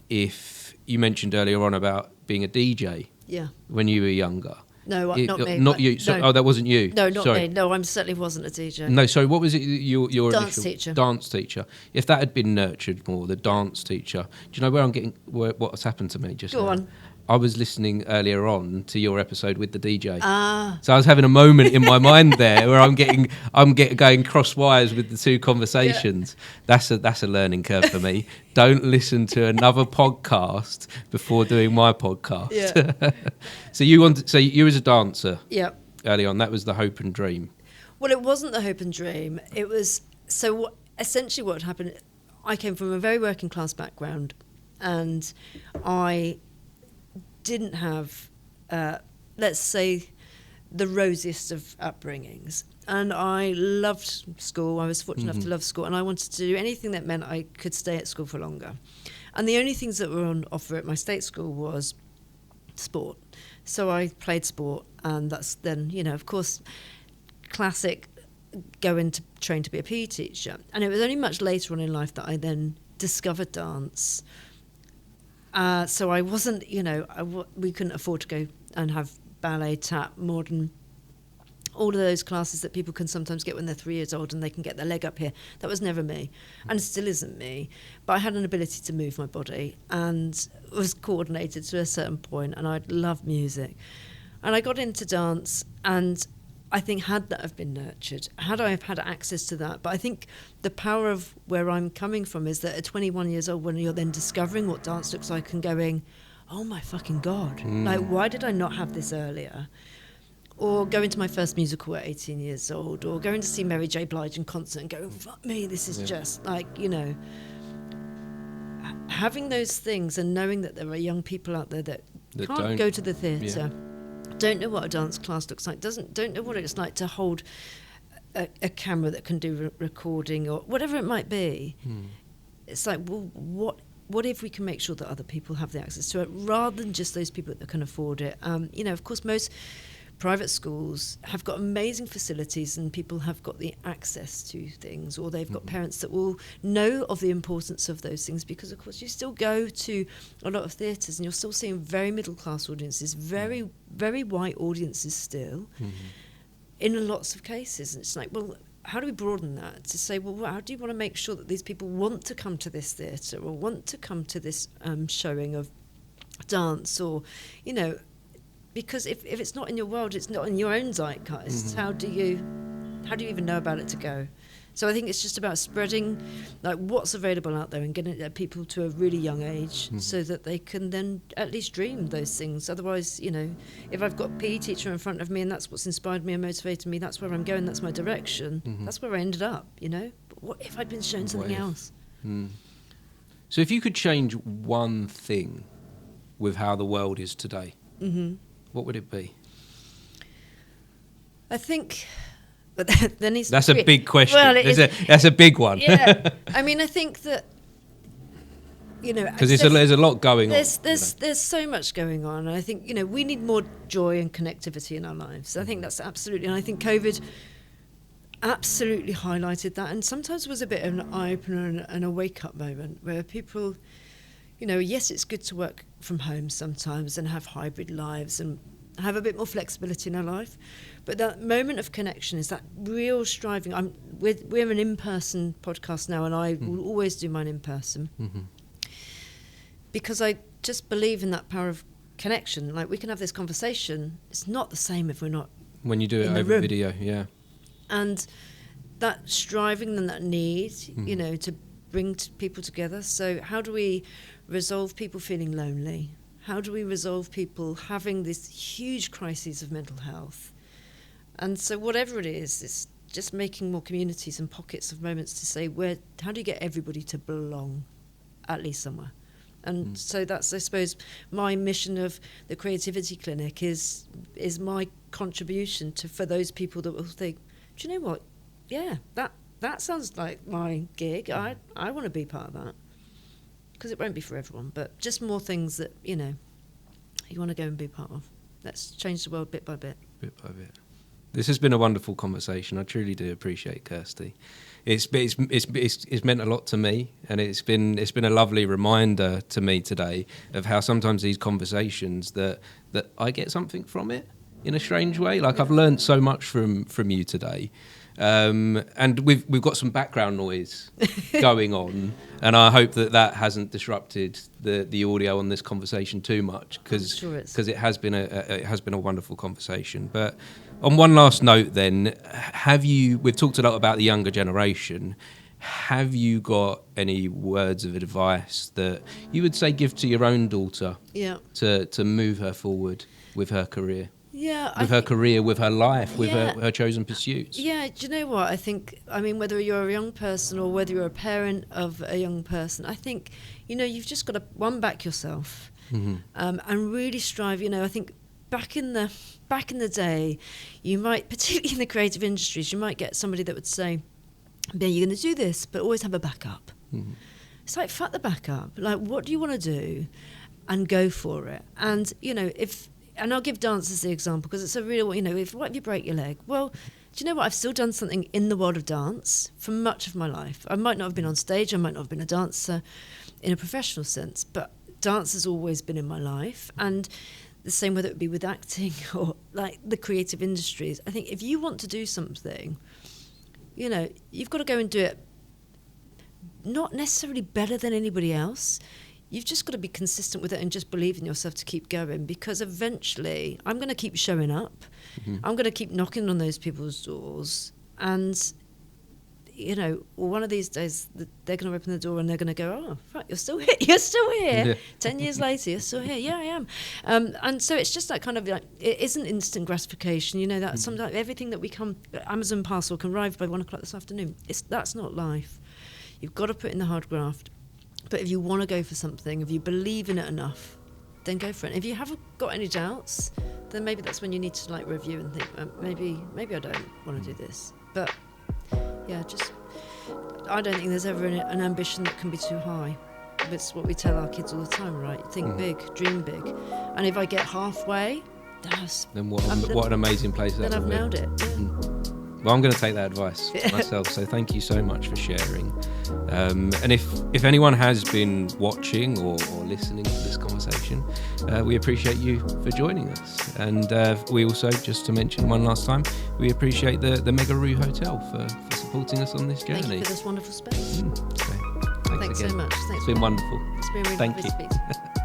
if you mentioned earlier on about being a DJ? Yeah. When you were younger. No, not me. Not you. So, no. Oh, that wasn't you. No, not Sorry. me. No, I certainly wasn't a DJ. No, sorry. What was it? Your dance initial teacher. Dance teacher. If that had been nurtured more, the dance teacher. Do you know where I'm getting? What's happened to me just now? Go on. I was listening earlier on to your episode with the DJ. Ah. So I was having a moment in my mind there where I'm going cross wires with the two conversations. Yeah. That's a learning curve for me. Don't listen to another podcast before doing my podcast. Yeah. So you as a dancer. Yeah. Early on, that was the hope and dream. Well, it wasn't the hope and dream. It was essentially what happened. I came from a very working class background, and I didn't have, let's say, the rosiest of upbringings. And I loved school. I was fortunate enough to love school, and I wanted to do anything that meant I could stay at school for longer. And the only things that were on offer at my state school was sport. So I played sport, and that's then, of course, classic going to train to be a PE teacher. And it was only much later on in life that I then discovered dance. So I wasn't, we couldn't afford to go and have ballet, tap, modern, all of those classes that people can sometimes get when they're 3 years old and they can get their leg up here. That was never me, and it still isn't me. But I had an ability to move my body and was coordinated to a certain point, and I loved music. And I got into dance, and I think had that have been nurtured, had I have had access to that. But I think the power of where I'm coming from is that at 21 years old, when you're then discovering what dance looks like and going, oh my fucking God, like, why did I not have this earlier? Or going to my first musical at 18 years old, or going to see Mary J. Blige in concert and going, fuck me, this is just like, having those things and knowing that there are young people out there that can't go to the theatre, don't know what a dance class looks like, don't know what it's like to hold a camera that can do recording or whatever it might be. It's like, well, what if we can make sure that other people have the access to it rather than just those people that can afford it? Of course, most private schools have got amazing facilities and people have got the access to things, or they've got parents that will know of the importance of those things, because of course you still go to a lot of theatres and you're still seeing very middle class audiences, very, very white audiences still, in lots of cases. And it's like, well, how do we broaden that to say, well, how do you want to make sure that these people want to come to this theatre or want to come to this showing of dance, or, because if it's not in your world, it's not in your own zeitgeist. How do you even know about it to go? So I think it's just about spreading like what's available out there and getting it people to a really young age, so that they can then at least dream those things. Otherwise, if I've got a PE teacher in front of me and that's what's inspired me and motivated me, that's where I'm going, that's my direction, that's where I ended up, But what if I'd been shown something else? So if you could change one thing with how the world is today, what would it be? I think, but there needs. That's a big question. Well, that's a big one. Yeah, I mean, I think that because there's a lot going on. There's so much going on, and I think we need more joy and connectivity in our lives. I think that's absolutely, and I think COVID absolutely highlighted that, and sometimes was a bit of an eye opener and a wake up moment where people, yes, it's good to work from home sometimes and have hybrid lives and have a bit more flexibility in our life, but that moment of connection is that real striving. We're an in-person podcast now, and I will always do mine in person because I just believe in that power of connection. Like, we can have this conversation, it's not the same if we're not when you do it over video. And that striving and that need, to bring people together. So how do we resolve people feeling lonely? How do we resolve people having this huge crises of mental health? And so whatever it is, it's just making more communities and pockets of moments to say, how do you get everybody to belong, at least somewhere? And so that's, I suppose, my mission of the Creativity Clinic is my contribution for those people that will think, do you know what? Yeah, that sounds like my gig. I want to be part of that. Because it won't be for everyone, but just more things that, you want to go and be part of. Let's change the world bit by bit. Bit by bit. This has been a wonderful conversation. I truly do appreciate Kirsty. It's meant a lot to me, and it's been a lovely reminder to me today of how sometimes these conversations that I get something from it in a strange way. Like, I've learned so much from you today. And we've got some background noise going on, and I hope that hasn't disrupted the audio on this conversation too much, because it has been a wonderful conversation. But on one last note, then, we've talked a lot about the younger generation. Have you got any words of advice that you would say give to your own daughter to move her forward with her career? Yeah, with her career, with her life, with her chosen pursuits. Yeah, do you know what? I think, whether you're a young person or whether you're a parent of a young person, I think, you've just got to back yourself and really strive. I think back in the day, you might, particularly in the creative industries, you might get somebody that would say, "Yeah, you're going to do this, but always have a backup." It's like, fuck the backup. Like, what do you want to do? And go for it. And, and I'll give dance as the example, because it's a real, what if you break your leg? Well, do you know what? I've still done something in the world of dance for much of my life. I might not have been on stage, I might not have been a dancer in a professional sense, but dance has always been in my life. And the same whether it be with acting or like the creative industries. I think if you want to do something, you've got to go and do it not necessarily better than anybody else. You've just got to be consistent with it and just believe in yourself to keep going, because eventually I'm going to keep showing up. I'm going to keep knocking on those people's doors, and one of these days they're going to open the door and they're going to go, "Oh, fuck, you're still here. You're still here." Yeah. 10 years later, you're still here. Yeah, I am. And so it's just that kind of like, it isn't instant gratification. That sometimes everything that Amazon parcel can arrive by 1 o'clock this afternoon. That's not life. You've got to put in the hard graft. But if you want to go for something, if you believe in it enough, then go for it. And if you haven't got any doubts, then maybe that's when you need to review and think, maybe I don't want to do this. But yeah, I don't think there's ever an ambition that can be too high. It's what we tell our kids all the time, right? Think big, dream big. And if I get halfway, then what an amazing place that would be. Then I've nailed it. Yeah. Well, I'm going to take that advice myself, so thank you so much for sharing. And if anyone has been watching or listening to this conversation, we appreciate you for joining us. And we also, just to mention one last time, we appreciate the Megaro Hotel for supporting us on this journey. Thank you for this wonderful space. Thanks again. So much. Thanks. It's been wonderful. It's been really Thank lovely you. to speak to you.